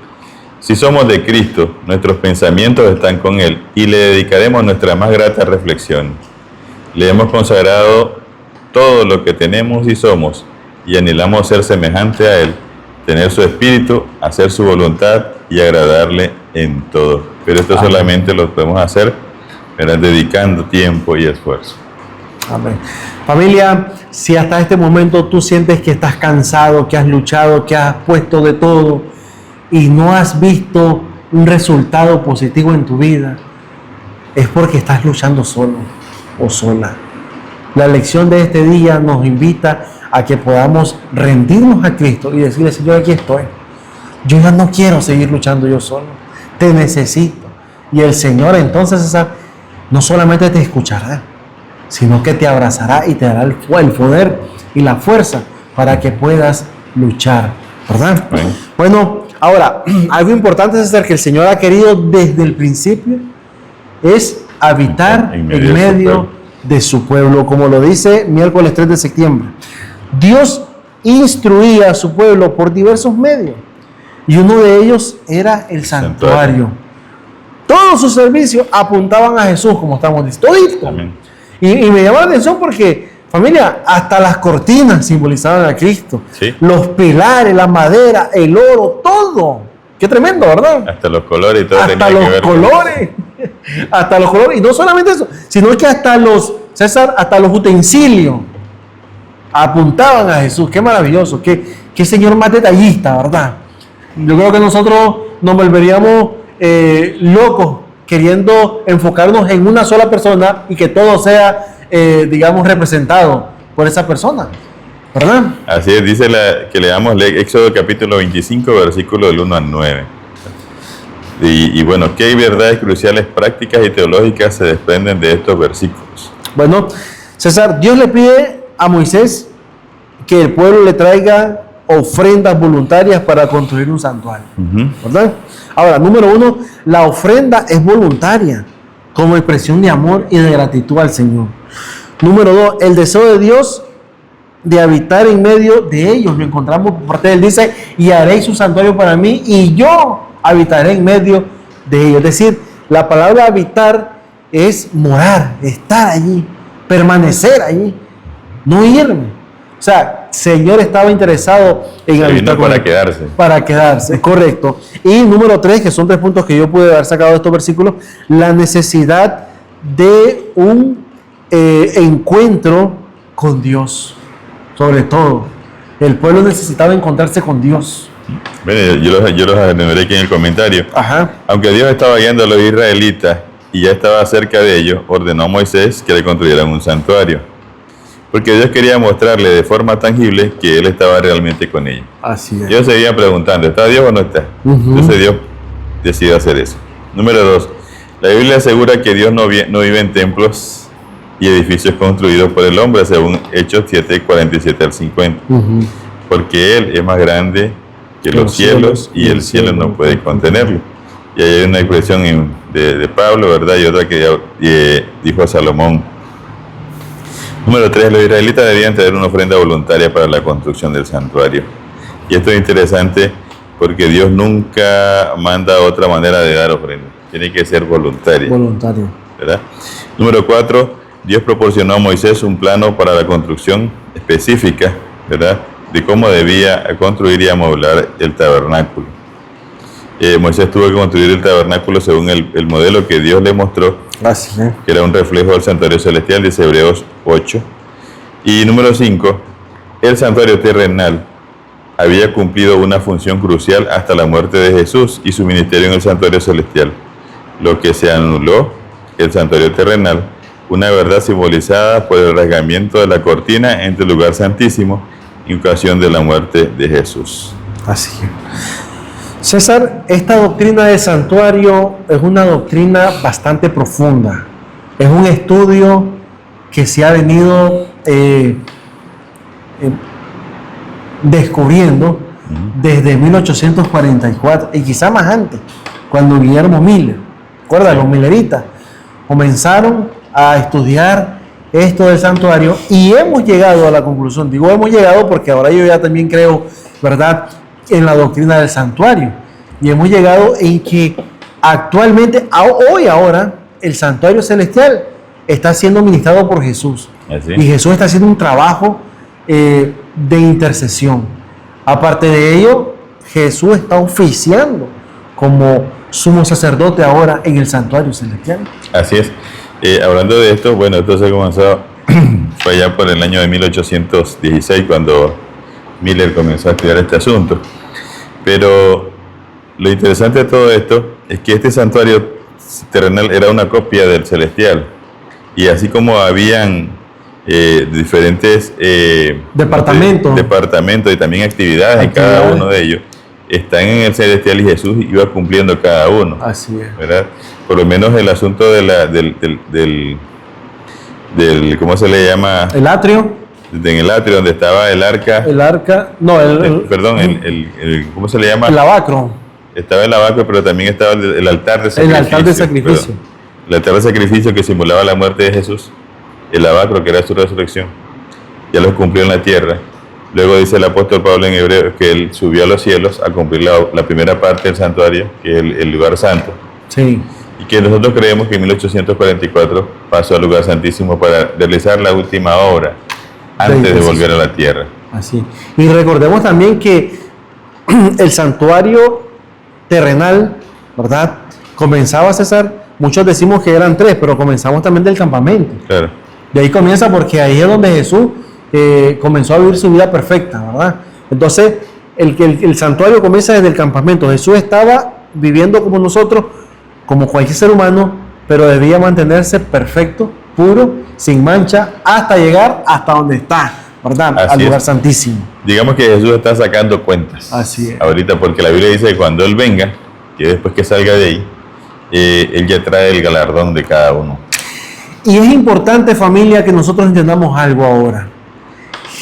Si somos de Cristo, nuestros pensamientos están con Él y le dedicaremos nuestra más grata reflexión. Le hemos consagrado todo lo que tenemos y somos y anhelamos ser semejante a Él, tener su espíritu, hacer su voluntad y agradarle en todo. Pero esto solamente lo podemos hacer, ¿verdad?, dedicando tiempo y esfuerzo. Amén. Familia, si hasta este momento tú sientes que estás cansado, que has luchado, que has puesto de todo y no has visto un resultado positivo en tu vida, es porque estás luchando solo o sola. La lección de este día nos invita a que podamos rendirnos a Cristo y decirle, Señor, aquí estoy. Yo ya no quiero seguir luchando yo solo. Te necesito. Y el Señor entonces no solamente te escuchará, sino que te abrazará y te dará el poder y la fuerza para que puedas luchar, ¿verdad? Bueno, ahora, algo importante es que el Señor ha querido desde el principio es habitar en medio de su pueblo, como lo dice miércoles 3 de septiembre. Dios instruía a su pueblo por diversos medios, y uno de ellos era el santuario. Todos sus servicios apuntaban a Jesús, como estamos diciendo. Y me llama la atención porque, familia, hasta las cortinas simbolizaban a Cristo. Sí. Los pilares, la madera, el oro, todo. Qué tremendo, ¿verdad? Hasta los colores y todo. Hasta los colores. Hasta los colores. Y no solamente eso, sino que hasta los, César, hasta los utensilios apuntaban a Jesús. Qué maravilloso. Qué Señor más detallista, ¿verdad? Yo creo que nosotros nos volveríamos locos queriendo enfocarnos en una sola persona y que todo sea, digamos, representado por esa persona, ¿verdad? Así es, dice que leamos Éxodo capítulo 25, versículo del 1 al 9. Y bueno, ¿qué verdades cruciales, prácticas y teológicas se desprenden de estos versículos? Bueno, César, Dios le pide a Moisés que el pueblo le traiga ofrendas voluntarias para construir un santuario, ¿verdad? Ahora, número 1, la ofrenda es voluntaria como expresión de amor y de gratitud al Señor. Número 2, el deseo de Dios de habitar en medio de ellos, lo encontramos por parte de él, dice, y haréis un santuario para mí y yo habitaré en medio de ellos. Es decir, la palabra habitar es morar, estar allí, permanecer allí, no irme. O sea, Señor estaba interesado en habitar para quedarse. Para quedarse, correcto. Y número 3, que son 3 puntos que yo pude haber sacado de estos versículos, la necesidad de un encuentro con Dios. Sobre todo, el pueblo necesitaba encontrarse con Dios. Bueno, yo los enumeré aquí en el comentario. Ajá. Aunque Dios estaba guiando a los israelitas y ya estaba cerca de ellos, ordenó a Moisés que le construyeran un santuario. Porque Dios quería mostrarle de forma tangible que Él estaba realmente con ellos. Así es. Ellos seguían preguntando, ¿está Dios o no está? Entonces Dios decidió hacer eso. Número 2, la Biblia asegura que Dios no vive en templos y edificios construidos por el hombre, según Hechos 7, 47 al 50. Porque Él es más grande que los cielos y el cielo no puede contenerlo. Y ahí hay una expresión de Pablo, ¿verdad? Y otra que dijo a Salomón. Número 3, los israelitas debían tener una ofrenda voluntaria para la construcción del santuario. Y esto es interesante porque Dios nunca manda otra manera de dar ofrenda. Tiene que ser voluntaria. Voluntario. ¿Verdad? Número 4, Dios proporcionó a Moisés un plano para la construcción específica, ¿verdad?, de cómo debía construir y amoblar el tabernáculo. Moisés tuvo que construir el tabernáculo según el modelo que Dios le mostró, que era un reflejo del santuario celestial, dice Hebreos 8. Y número 5, el santuario terrenal había cumplido una función crucial hasta la muerte de Jesús y su ministerio en el santuario celestial, lo que se anuló el santuario terrenal, una verdad simbolizada por el rasgamiento de la cortina entre el lugar santísimo en ocasión de la muerte de Jesús. Así es. César, esta doctrina del santuario es una doctrina bastante profunda. Es un estudio que se ha venido descubriendo desde 1844 y quizá más antes, cuando Guillermo Miller, ¿recuerdan? Los milleritas comenzaron a estudiar esto del santuario y hemos llegado a la conclusión. Digo hemos llegado porque ahora yo ya también creo, ¿verdad?, en la doctrina del santuario, y hemos llegado en que actualmente, ahora, el santuario celestial está siendo ministrado por Jesús. Y Jesús está haciendo un trabajo de intercesión. Aparte de ello, Jesús está oficiando como sumo sacerdote ahora en el santuario celestial. Así es. Hablando de esto, bueno, esto se comenzó, fue allá por el año de 1816 cuando Miller comenzó a estudiar este asunto. Pero lo interesante de todo esto es que este santuario terrenal era una copia del celestial. Y así como habían diferentes departamentos y también actividades en cada uno de ellos, están en el celestial y Jesús iba cumpliendo cada uno. Así es. ¿Verdad? Por lo menos el asunto de del ¿cómo se le llama? El atrio. En el atrio donde estaba el arca. El arca, no, ¿cómo se le llama? El lavacro. Estaba el lavacro, pero también estaba el altar de sacrificio. El altar de sacrificio. el altar de sacrificio que simulaba la muerte de Jesús, el lavacro que era su resurrección, ya lo cumplió en la tierra. Luego dice el apóstol Pablo en Hebreos que él subió a los cielos a cumplir la primera parte del santuario, que es el lugar santo. Sí. Y que nosotros creemos que en 1844 pasó al lugar santísimo para realizar la última obra antes de volver a la tierra. Así. Y recordemos también que el santuario terrenal, ¿verdad? Comenzaba, César, muchos decimos que eran 3, pero comenzamos también del campamento. Claro. De ahí comienza porque ahí es donde Jesús comenzó a vivir su vida perfecta, ¿verdad? Entonces, el santuario comienza desde el campamento. Jesús estaba viviendo como nosotros, como cualquier ser humano, pero debía mantenerse perfecto, puro, sin mancha, hasta llegar hasta donde está, ¿verdad? Así al lugar es. santísimo. Digamos que Jesús está sacando cuentas. Así es. Ahorita, porque la Biblia dice que cuando Él venga, que después que salga de ahí, Él ya trae el galardón de cada uno. Y es importante, familia, que nosotros entendamos algo ahora.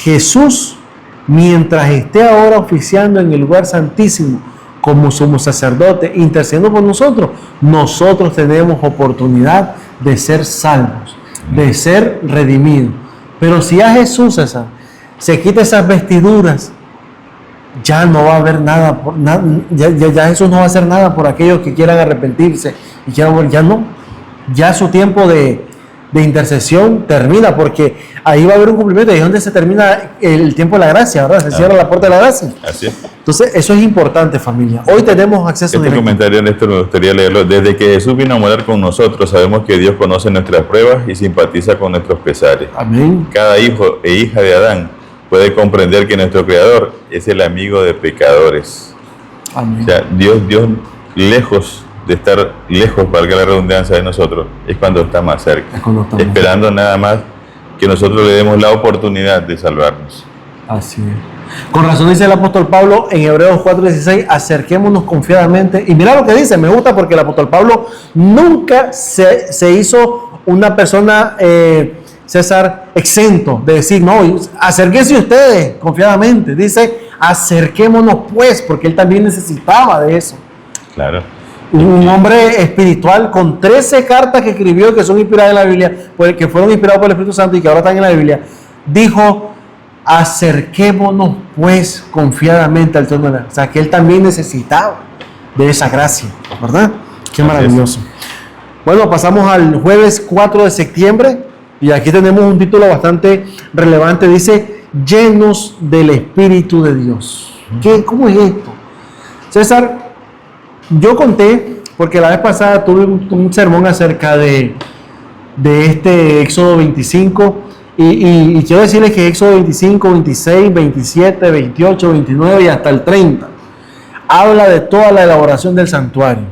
Jesús, mientras esté ahora oficiando en el lugar santísimo como sumo sacerdote, intercediendo por nosotros, nosotros tenemos oportunidad de ser salvos, de ser redimidos. Pero si a Jesús, César, se quita esas vestiduras, ya no va a haber nada, ya Jesús no va a hacer nada por aquellos que quieran arrepentirse y ya su tiempo de intercesión termina, porque ahí va a haber un cumplimiento, ahí es donde se termina el tiempo de la gracia, ¿verdad? Se cierra la puerta de la gracia. Así es. Entonces, eso es importante, familia. Hoy tenemos acceso Este directo. comentario, Néstor, me gustaría leerlo. Desde que Jesús vino a morar con nosotros, sabemos que Dios conoce nuestras pruebas y simpatiza con nuestros pesares. Amén. Cada hijo e hija de Adán puede comprender que nuestro Creador es el amigo de pecadores. Amén. O sea, Dios lejos de estar lejos, valga la redundancia, de nosotros, es cuando está más cerca, Es cuando está más esperando nada más que nosotros le demos la oportunidad de salvarnos. Así es. Con razón dice el apóstol Pablo en Hebreos 4:16, acerquémonos confiadamente. Y mira lo que dice, me gusta porque el apóstol Pablo nunca se hizo una persona, César, exento de decir, no, acérquense ustedes confiadamente. Dice, acerquémonos pues, porque él también necesitaba de eso. Claro. Un hombre espiritual con 13 cartas que escribió que son inspiradas en la Biblia, que fueron inspiradas por el Espíritu Santo y que ahora están en la Biblia, dijo, acerquémonos pues confiadamente al trono de la gracia. O sea, que él también necesitaba de esa gracia, ¿verdad? Qué maravilloso. Bueno, pasamos al jueves 4 de septiembre y aquí tenemos un título bastante relevante. Dice, llenos del Espíritu de Dios. ¿Cómo es esto? César, yo conté, porque la vez pasada tuve un sermón acerca de este Éxodo 25 y quiero decirles que Éxodo 25, 26, 27, 28, 29 y hasta el 30 habla de toda la elaboración del santuario.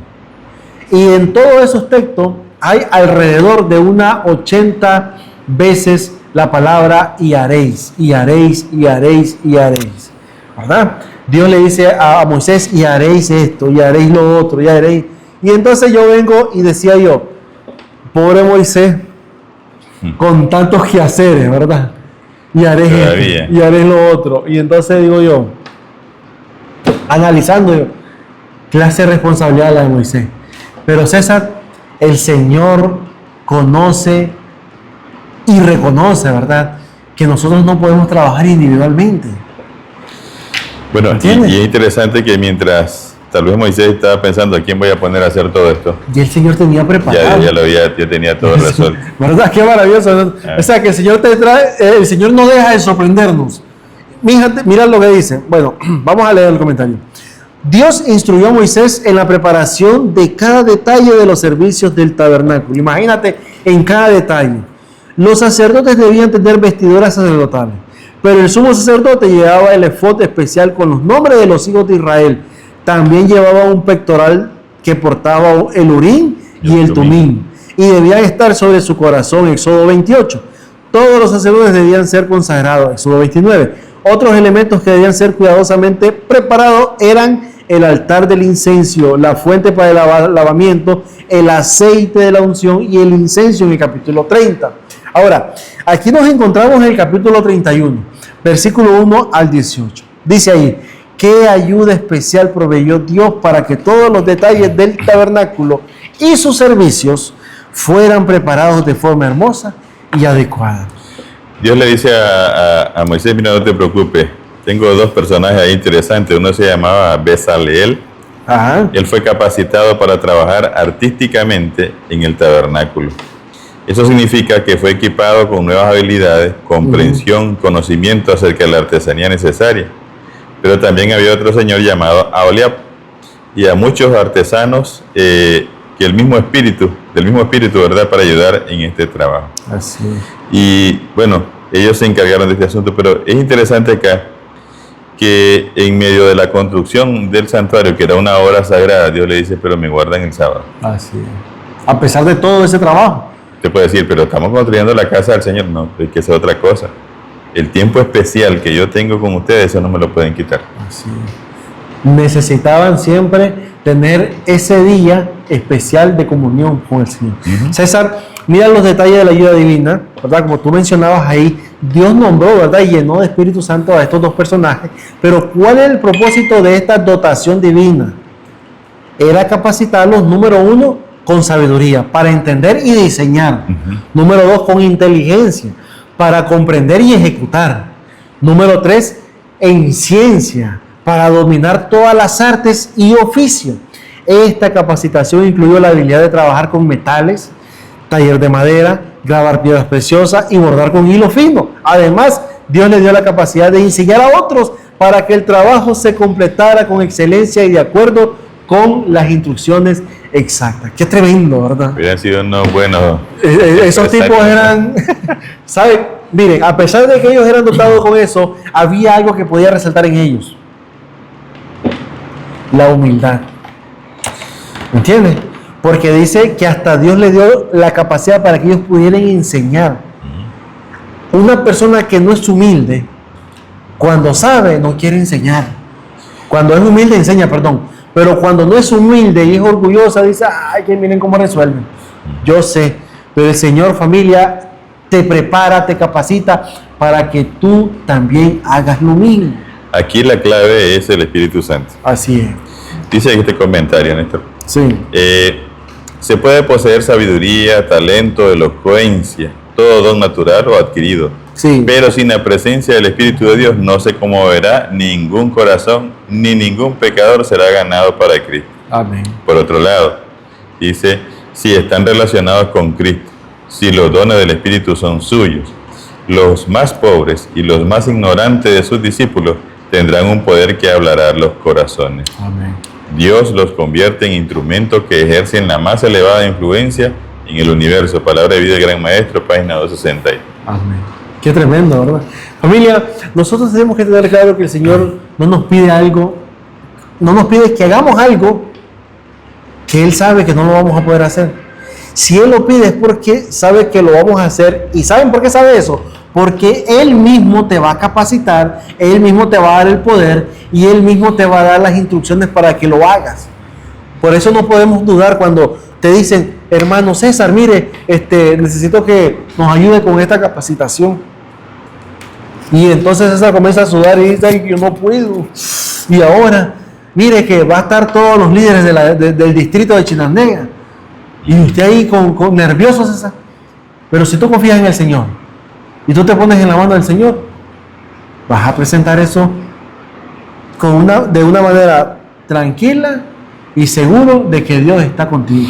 Y en todos esos textos hay alrededor de unas 80 veces la palabra y haréis, y haréis, y haréis, y haréis, ¿verdad? Dios le dice a Moisés, y haréis esto, y haréis lo otro, y haréis. Y entonces yo vengo y decía yo, pobre Moisés, con tantos quehaceres, ¿verdad? Y haréis esto, y haréis lo otro. Y entonces digo yo, analizando yo, clase de responsabilidad la de Moisés. Pero César, el Señor conoce y reconoce, ¿verdad?, que nosotros no podemos trabajar individualmente. Bueno, y es interesante que mientras tal vez Moisés estaba pensando a quién voy a poner a hacer todo esto, y el Señor tenía preparado. Ya tenía todo resuelto. ¿Verdad? Qué maravilloso. O sea, que el Señor te trae, el Señor no deja de sorprendernos. Mira lo que dice. Bueno, vamos a leer el comentario. Dios instruyó a Moisés en la preparación de cada detalle de los servicios del tabernáculo. Imagínate, en cada detalle. Los sacerdotes debían tener vestiduras sacerdotales, pero el sumo sacerdote llevaba el efod especial con los nombres de los hijos de Israel. También llevaba un pectoral que portaba el urín y el tumín, y debían estar sobre su corazón. Éxodo 28. Todos los sacerdotes debían ser consagrados. Éxodo 29. Otros elementos que debían ser cuidadosamente preparados eran el altar del incienso, la fuente para el lavamiento, el aceite de la unción y el incienso en el capítulo 30. Ahora, aquí nos encontramos en el capítulo 31, versículo 1 al 18. Dice ahí, ¿qué ayuda especial proveyó Dios para que todos los detalles del tabernáculo y sus servicios fueran preparados de forma hermosa y adecuada. Dios le dice a Moisés, mira, no te preocupes, tengo dos personajes ahí interesantes. Uno se llamaba Bezaleel. Ajá. Él fue capacitado para trabajar artísticamente en el tabernáculo. Eso significa que fue equipado con nuevas habilidades, comprensión, conocimiento acerca de la artesanía necesaria. Pero también había otro señor llamado Aholiab, y a muchos artesanos que del mismo espíritu, ¿verdad?, para ayudar en este trabajo. Así es. Y bueno, ellos se encargaron de este asunto, pero es interesante acá que en medio de la construcción del santuario, que era una obra sagrada, Dios le dice, pero me guardan el sábado. Así es. A pesar de todo ese trabajo. Te puede decir, pero estamos construyendo la casa del Señor. No, es que es otra cosa. El tiempo especial que yo tengo con ustedes, eso no me lo pueden quitar. Así es. Necesitaban siempre tener ese día especial de comunión con el Señor. César, mira los detalles de la ayuda divina, ¿verdad? Como tú mencionabas ahí, Dios nombró, ¿verdad?, y llenó de Espíritu Santo a estos dos personajes. Pero ¿cuál es el propósito de esta dotación divina? Era capacitarlos, número uno, con sabiduría, para entender y diseñar. Número dos, con inteligencia, para comprender y ejecutar. Número tres, en ciencia, para dominar todas las artes y oficios. Esta capacitación incluyó la habilidad de trabajar con metales, taller de madera, grabar piedras preciosas y bordar con hilo fino. Además, Dios le dio la capacidad de enseñar a otros para que el trabajo se completara con excelencia y de acuerdo con las instrucciones exactas. Qué tremendo, ¿verdad? Hubieran sido unos buenos. Esos tipos eran, ¿saben? Miren, a pesar de que ellos eran dotados con eso, había algo que podía resaltar en ellos. La humildad. ¿Me entiendes? Porque dice que hasta Dios le dio la capacidad para que ellos pudieran enseñar. Una persona que no es humilde, cuando sabe, no quiere enseñar. Cuando es humilde, enseña, perdón. Pero cuando no es humilde y es orgullosa, dice, ay, que miren cómo resuelven. Yo sé, pero el Señor, familia, te prepara, te capacita para que tú también hagas lo mismo. Aquí la clave es el Espíritu Santo. Así es. Dice este comentario, Néstor. Sí. Se puede poseer sabiduría, talento, elocuencia, todo don natural o adquirido. Sí. Pero sin la presencia del Espíritu de Dios no se conmoverá ningún corazón, ni ningún pecador será ganado para Cristo. Amén. Por otro lado, dice, si están relacionados con Cristo, si los dones del Espíritu son suyos, los más pobres y los más ignorantes de sus discípulos tendrán un poder que hablará a los corazones. Amén. Dios los convierte en instrumentos que ejercen la más elevada influencia en el universo. Palabra de vida del Gran Maestro, página 260. Amén. Qué tremendo, ¿verdad? Familia, nosotros tenemos que tener claro que el Señor no nos pide algo, no nos pide que hagamos algo que Él sabe que no lo vamos a poder hacer. Si Él lo pide es porque sabe que lo vamos a hacer. ¿Y saben por qué sabe eso? Porque Él mismo te va a capacitar, Él mismo te va a dar el poder y Él mismo te va a dar las instrucciones para que lo hagas. Por eso no podemos dudar cuando te dicen, hermano César, mire, necesito que nos ayude con esta capacitación. Y entonces César comienza a sudar y dice, ay, yo no puedo. Y ahora, mire que va a estar todos los líderes del distrito de Chinandega. Y usted ahí con nervioso, César. Pero si tú confías en el Señor y tú te pones en la mano del Señor, vas a presentar eso de una manera tranquila y seguro de que Dios está contigo.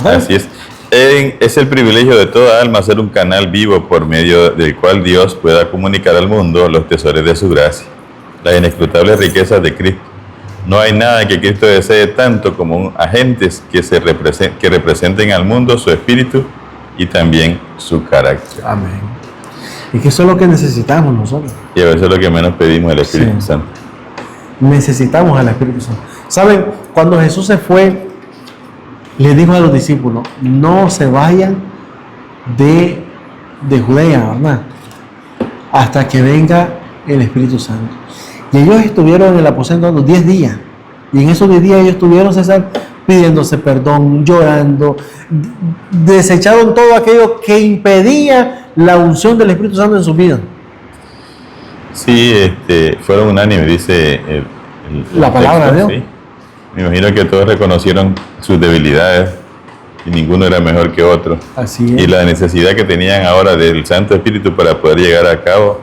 Así es. Es el privilegio de toda alma ser un canal vivo por medio del cual Dios pueda comunicar al mundo los tesoros de su gracia, las inescrutables riquezas de Cristo. No hay nada que Cristo desee tanto como agentes que representen al mundo su espíritu y también su carácter. Amén. Y que eso es lo que necesitamos nosotros. Y a veces es lo que menos pedimos, el Espíritu Santo. Necesitamos al Espíritu Santo. ¿Saben? Cuando Jesús se fue, le dijo a los discípulos, no se vayan de Judea, ¿verdad? Hasta que venga el Espíritu Santo. Y ellos estuvieron en el aposento 10 días. Y en esos 10 días ellos estuvieron, César, pidiéndose perdón, llorando, desecharon todo aquello que impedía la unción del Espíritu Santo en su vida. Sí, fueron unánimes, dice la palabra de Dios. Sí. Me imagino que todos reconocieron sus debilidades y ninguno era mejor que otro. Así es. Y la necesidad que tenían ahora del Santo Espíritu para poder llegar a cabo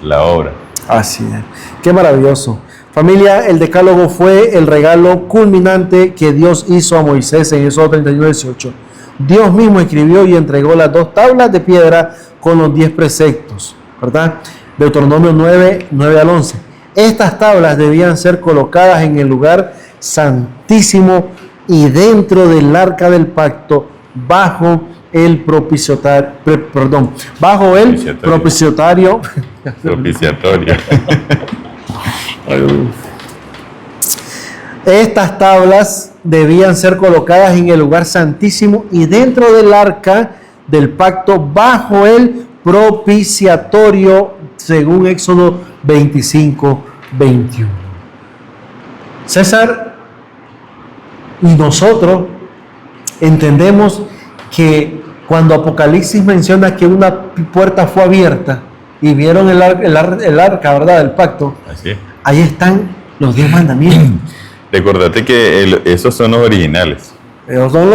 la obra. Así es. Qué maravilloso. Familia, el decálogo fue el regalo culminante que Dios hizo a Moisés en Éxodo 31:18. Dios mismo escribió y entregó las 2 tablas de piedra con los 10 preceptos, ¿verdad? Deuteronomio 9 al 11. Estas tablas debían ser colocadas en el lugar santísimo y dentro del arca del pacto, bajo el propiciatorio. Propiciatorio. Estas tablas debían ser colocadas en el lugar santísimo y dentro del arca del pacto, bajo el propiciatorio, según Éxodo 25:21. César, y nosotros entendemos que cuando Apocalipsis menciona que una puerta fue abierta y vieron el arca, ¿verdad?, del pacto, Así es. ahí están los 10 mandamientos. Recordate que esos son los originales. Esos son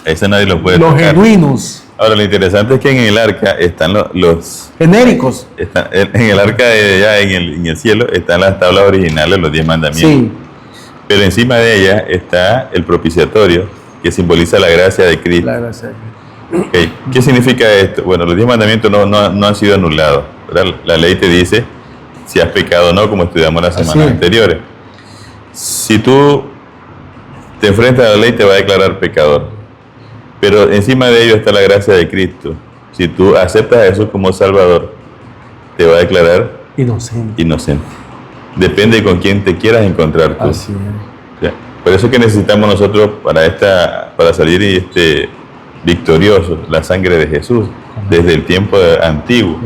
Ese nadie lo puede los tocar. genuinos, Ahora, lo interesante es que en el arca están los genéricos. en el arca de allá, en el cielo, están las tablas originales, los 10 mandamientos. Sí, Pero encima de ella está el propiciatorio, que simboliza la gracia de Cristo. la gracia. Okay. ¿Qué significa esto? Bueno, los 10 mandamientos no han sido anulados, ¿verdad? La ley te dice si has pecado o no, como estudiamos las semanas anteriores. Si tú te enfrentas a la ley, te va a declarar pecador. Pero encima de ello está la gracia de Cristo. Si tú aceptas a Jesús como Salvador, te va a declarar inocente. Depende de con quién te quieras encontrar tú. Así es. O sea, por eso que necesitamos nosotros para salir victoriosos, la sangre de Jesús, desde el tiempo antiguo.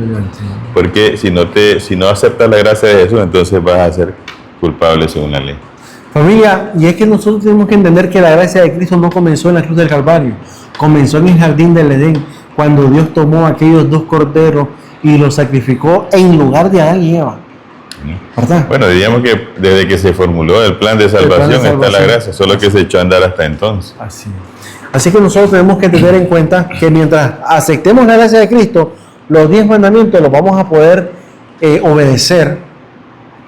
Porque si no aceptas la gracia de Jesús, entonces vas a ser culpable según la ley. Familia, y es que nosotros tenemos que entender que la gracia de Cristo no comenzó en la cruz del Calvario, comenzó en el jardín del Edén, cuando Dios tomó aquellos 2 corderos y los sacrificó en lugar de Adán y Eva. ¿Verdad? Bueno, diríamos que desde que se formuló el plan de salvación está la gracia, solo que se echó a andar hasta entonces. Así que nosotros tenemos que tener en cuenta que mientras aceptemos la gracia de Cristo, los 10 mandamientos los vamos a poder obedecer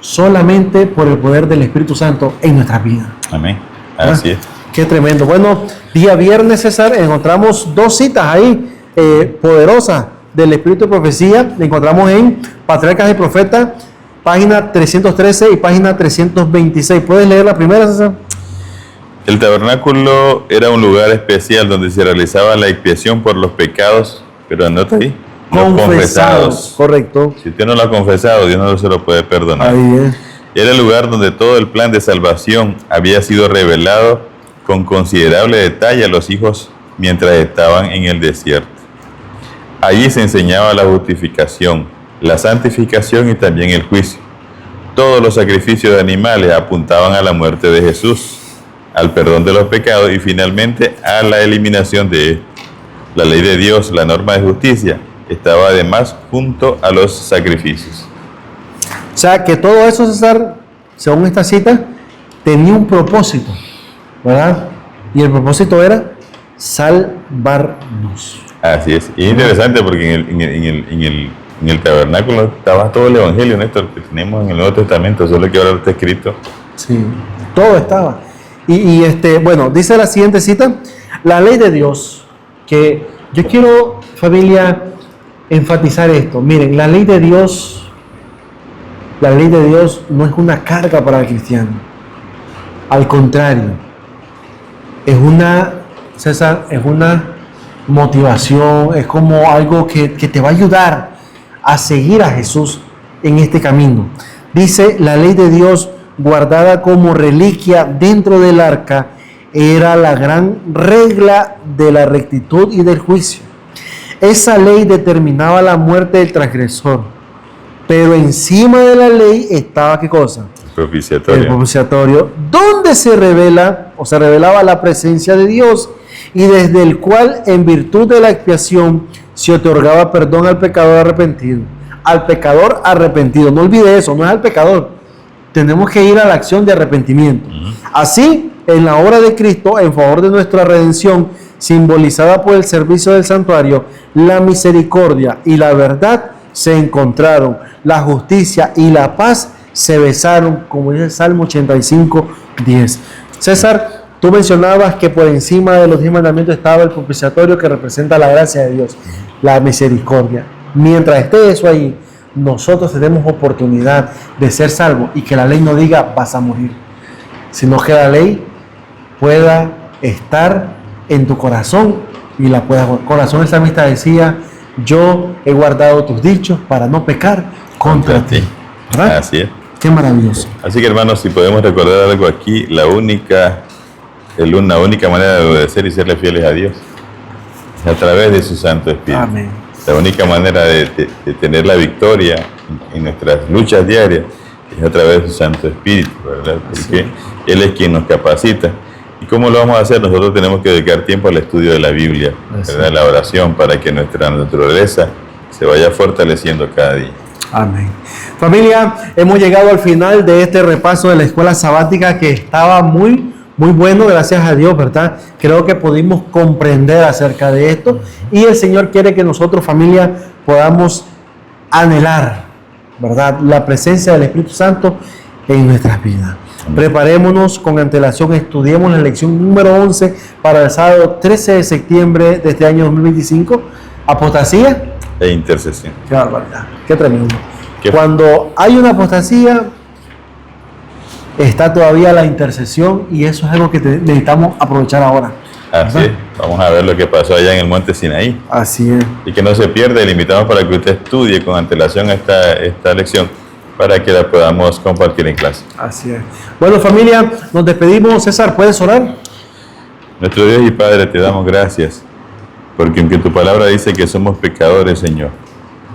solamente por el poder del Espíritu Santo en nuestras vidas. Amén. Así es. Qué tremendo. Bueno, día viernes, César, encontramos 2 citas ahí poderosas del Espíritu de Profecía. La encontramos en Patriarcas y Profetas, página 313 y página 326. ¿Puedes leer la primera, César? El tabernáculo era un lugar especial donde se realizaba la expiación por los pecados, pero anota ahí, no confesados. Correcto. Si usted no lo ha confesado, Dios no se lo puede perdonar. Ahí es. Era el lugar donde todo el plan de salvación había sido revelado con considerable detalle a los hijos mientras estaban en el desierto. Allí se enseñaba la justificación, la santificación y también el juicio. Todos los sacrificios de animales apuntaban a la muerte de Jesús, al perdón de los pecados y finalmente a la eliminación de él. La ley de Dios, la norma de justicia, estaba además junto a los sacrificios. O sea, que todo eso, César, según esta cita, tenía un propósito, ¿verdad? Y el propósito era salvarnos. Así es. Y es interesante porque en el tabernáculo estaba todo el evangelio, Néstor, que tenemos en el Nuevo Testamento, solo que ahora está escrito. Sí, todo estaba. Y bueno, dice la siguiente cita: la ley de Dios, que yo quiero, familia, enfatizar esto. Miren, la ley de Dios no es una carga para el cristiano. Al contrario, es una motivación, es como algo que te va a ayudar a seguir a Jesús en este camino. Dice, la ley de Dios guardada como reliquia dentro del arca era la gran regla de la rectitud y del juicio. Esa ley determinaba la muerte del transgresor, pero encima de la ley estaba, ¿qué cosa? Propiciatorio. El propiciatorio, donde se revelaba la presencia de Dios y desde el cual, en virtud de la expiación, se otorgaba perdón al pecador arrepentido. Al pecador arrepentido, no olvide eso, no es al pecador. Tenemos que ir a la acción de arrepentimiento. Así, en la obra de Cristo, en favor de nuestra redención, simbolizada por el servicio del santuario, la misericordia y la verdad se encontraron, la justicia y la paz se besaron, como dice el Salmo 85:10. César, tú mencionabas que por encima de los 10 mandamientos estaba el propiciatorio, que representa la gracia de Dios, la misericordia. Mientras esté eso ahí, nosotros tenemos oportunidad de ser salvos y que la ley no diga vas a morir, sino que la ley pueda estar en tu corazón y la puedas. Corazón, el salmista decía: yo he guardado tus dichos para no pecar contra ti. ¿Verdad? Así es. Qué maravilloso. Así que, hermanos, si podemos recordar algo aquí, la única manera de obedecer y serle fieles a Dios es a través de su Santo Espíritu. Amén. La única manera de tener la victoria en nuestras luchas diarias es a través de su Santo Espíritu, ¿verdad? Porque Él es quien nos capacita. ¿Y cómo lo vamos a hacer? Nosotros tenemos que dedicar tiempo al estudio de la Biblia, ¿verdad? La oración, para que nuestra naturaleza se vaya fortaleciendo cada día. Amén. Familia, hemos llegado al final de este repaso de la escuela sabática, que estaba muy bueno, gracias a Dios, ¿verdad? Creo que pudimos comprender acerca de esto y el Señor quiere que nosotros, familia, podamos anhelar, ¿verdad?, la presencia del Espíritu Santo en nuestras vidas. Preparémonos con antelación, estudiemos la lección número 11 para el sábado 13 de septiembre de este año 2025. Apostasía E intercesión. Qué barbaridad, qué tremendo. Cuando hay una apostasía, está todavía la intercesión, y eso es algo que necesitamos aprovechar ahora. Así es. Vamos a ver lo que pasó allá en el monte Sinaí. Así es. Y que no se pierda, le invitamos para que usted estudie con antelación esta lección, para que la podamos compartir en clase. Así es. Bueno, familia, nos despedimos. César, ¿puedes orar? Nuestro Dios y Padre, te damos gracias, porque aunque tu palabra dice que somos pecadores, Señor,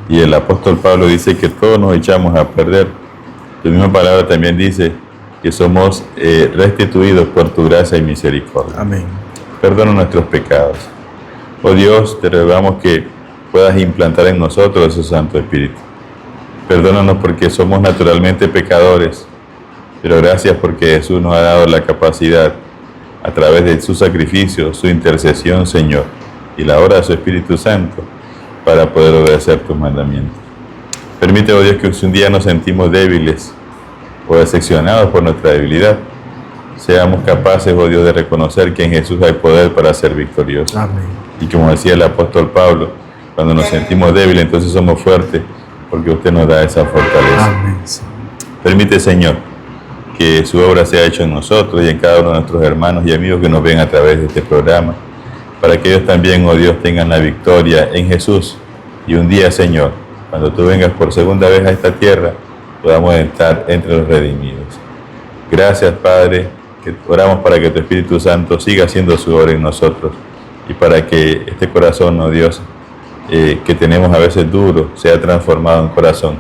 y el apóstol Pablo dice que todos nos echamos a perder, tu misma palabra también dice que somos restituidos por tu gracia y misericordia. Amén. Perdona nuestros pecados. Oh Dios, te rogamos que puedas implantar en nosotros ese Santo Espíritu. Perdónanos porque somos naturalmente pecadores, pero gracias porque Jesús nos ha dado la capacidad, a través de su sacrificio, su intercesión, Señor, y la obra de su Espíritu Santo, para poder obedecer tus mandamientos. Permite, oh Dios, que si un día nos sentimos débiles o decepcionados por nuestra debilidad, seamos capaces, oh Dios, de reconocer que en Jesús hay poder para ser victoriosos. Amén. Y como decía el apóstol Pablo, cuando nos sentimos débiles, entonces somos fuertes, porque usted nos da esa fortaleza. Amén. Permite, Señor, que su obra sea hecha en nosotros y en cada uno de nuestros hermanos y amigos que nos ven a través de este programa, para que ellos también, oh Dios, tengan la victoria en Jesús. Y un día, Señor, cuando tú vengas por segunda vez a esta tierra, podamos estar entre los redimidos. Gracias, Padre, que oramos para que tu Espíritu Santo siga haciendo su obra en nosotros y para que este corazón, oh Dios, que tenemos a veces duro, sea transformado en corazón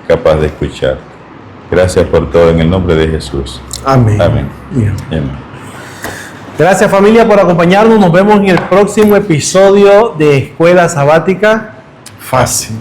capaz de escuchar. Gracias por todo, en el nombre de Jesús. Amén. Amén. Amén. Gracias, familia, por acompañarnos. Nos vemos en el próximo episodio de Escuela Sabática Fácil.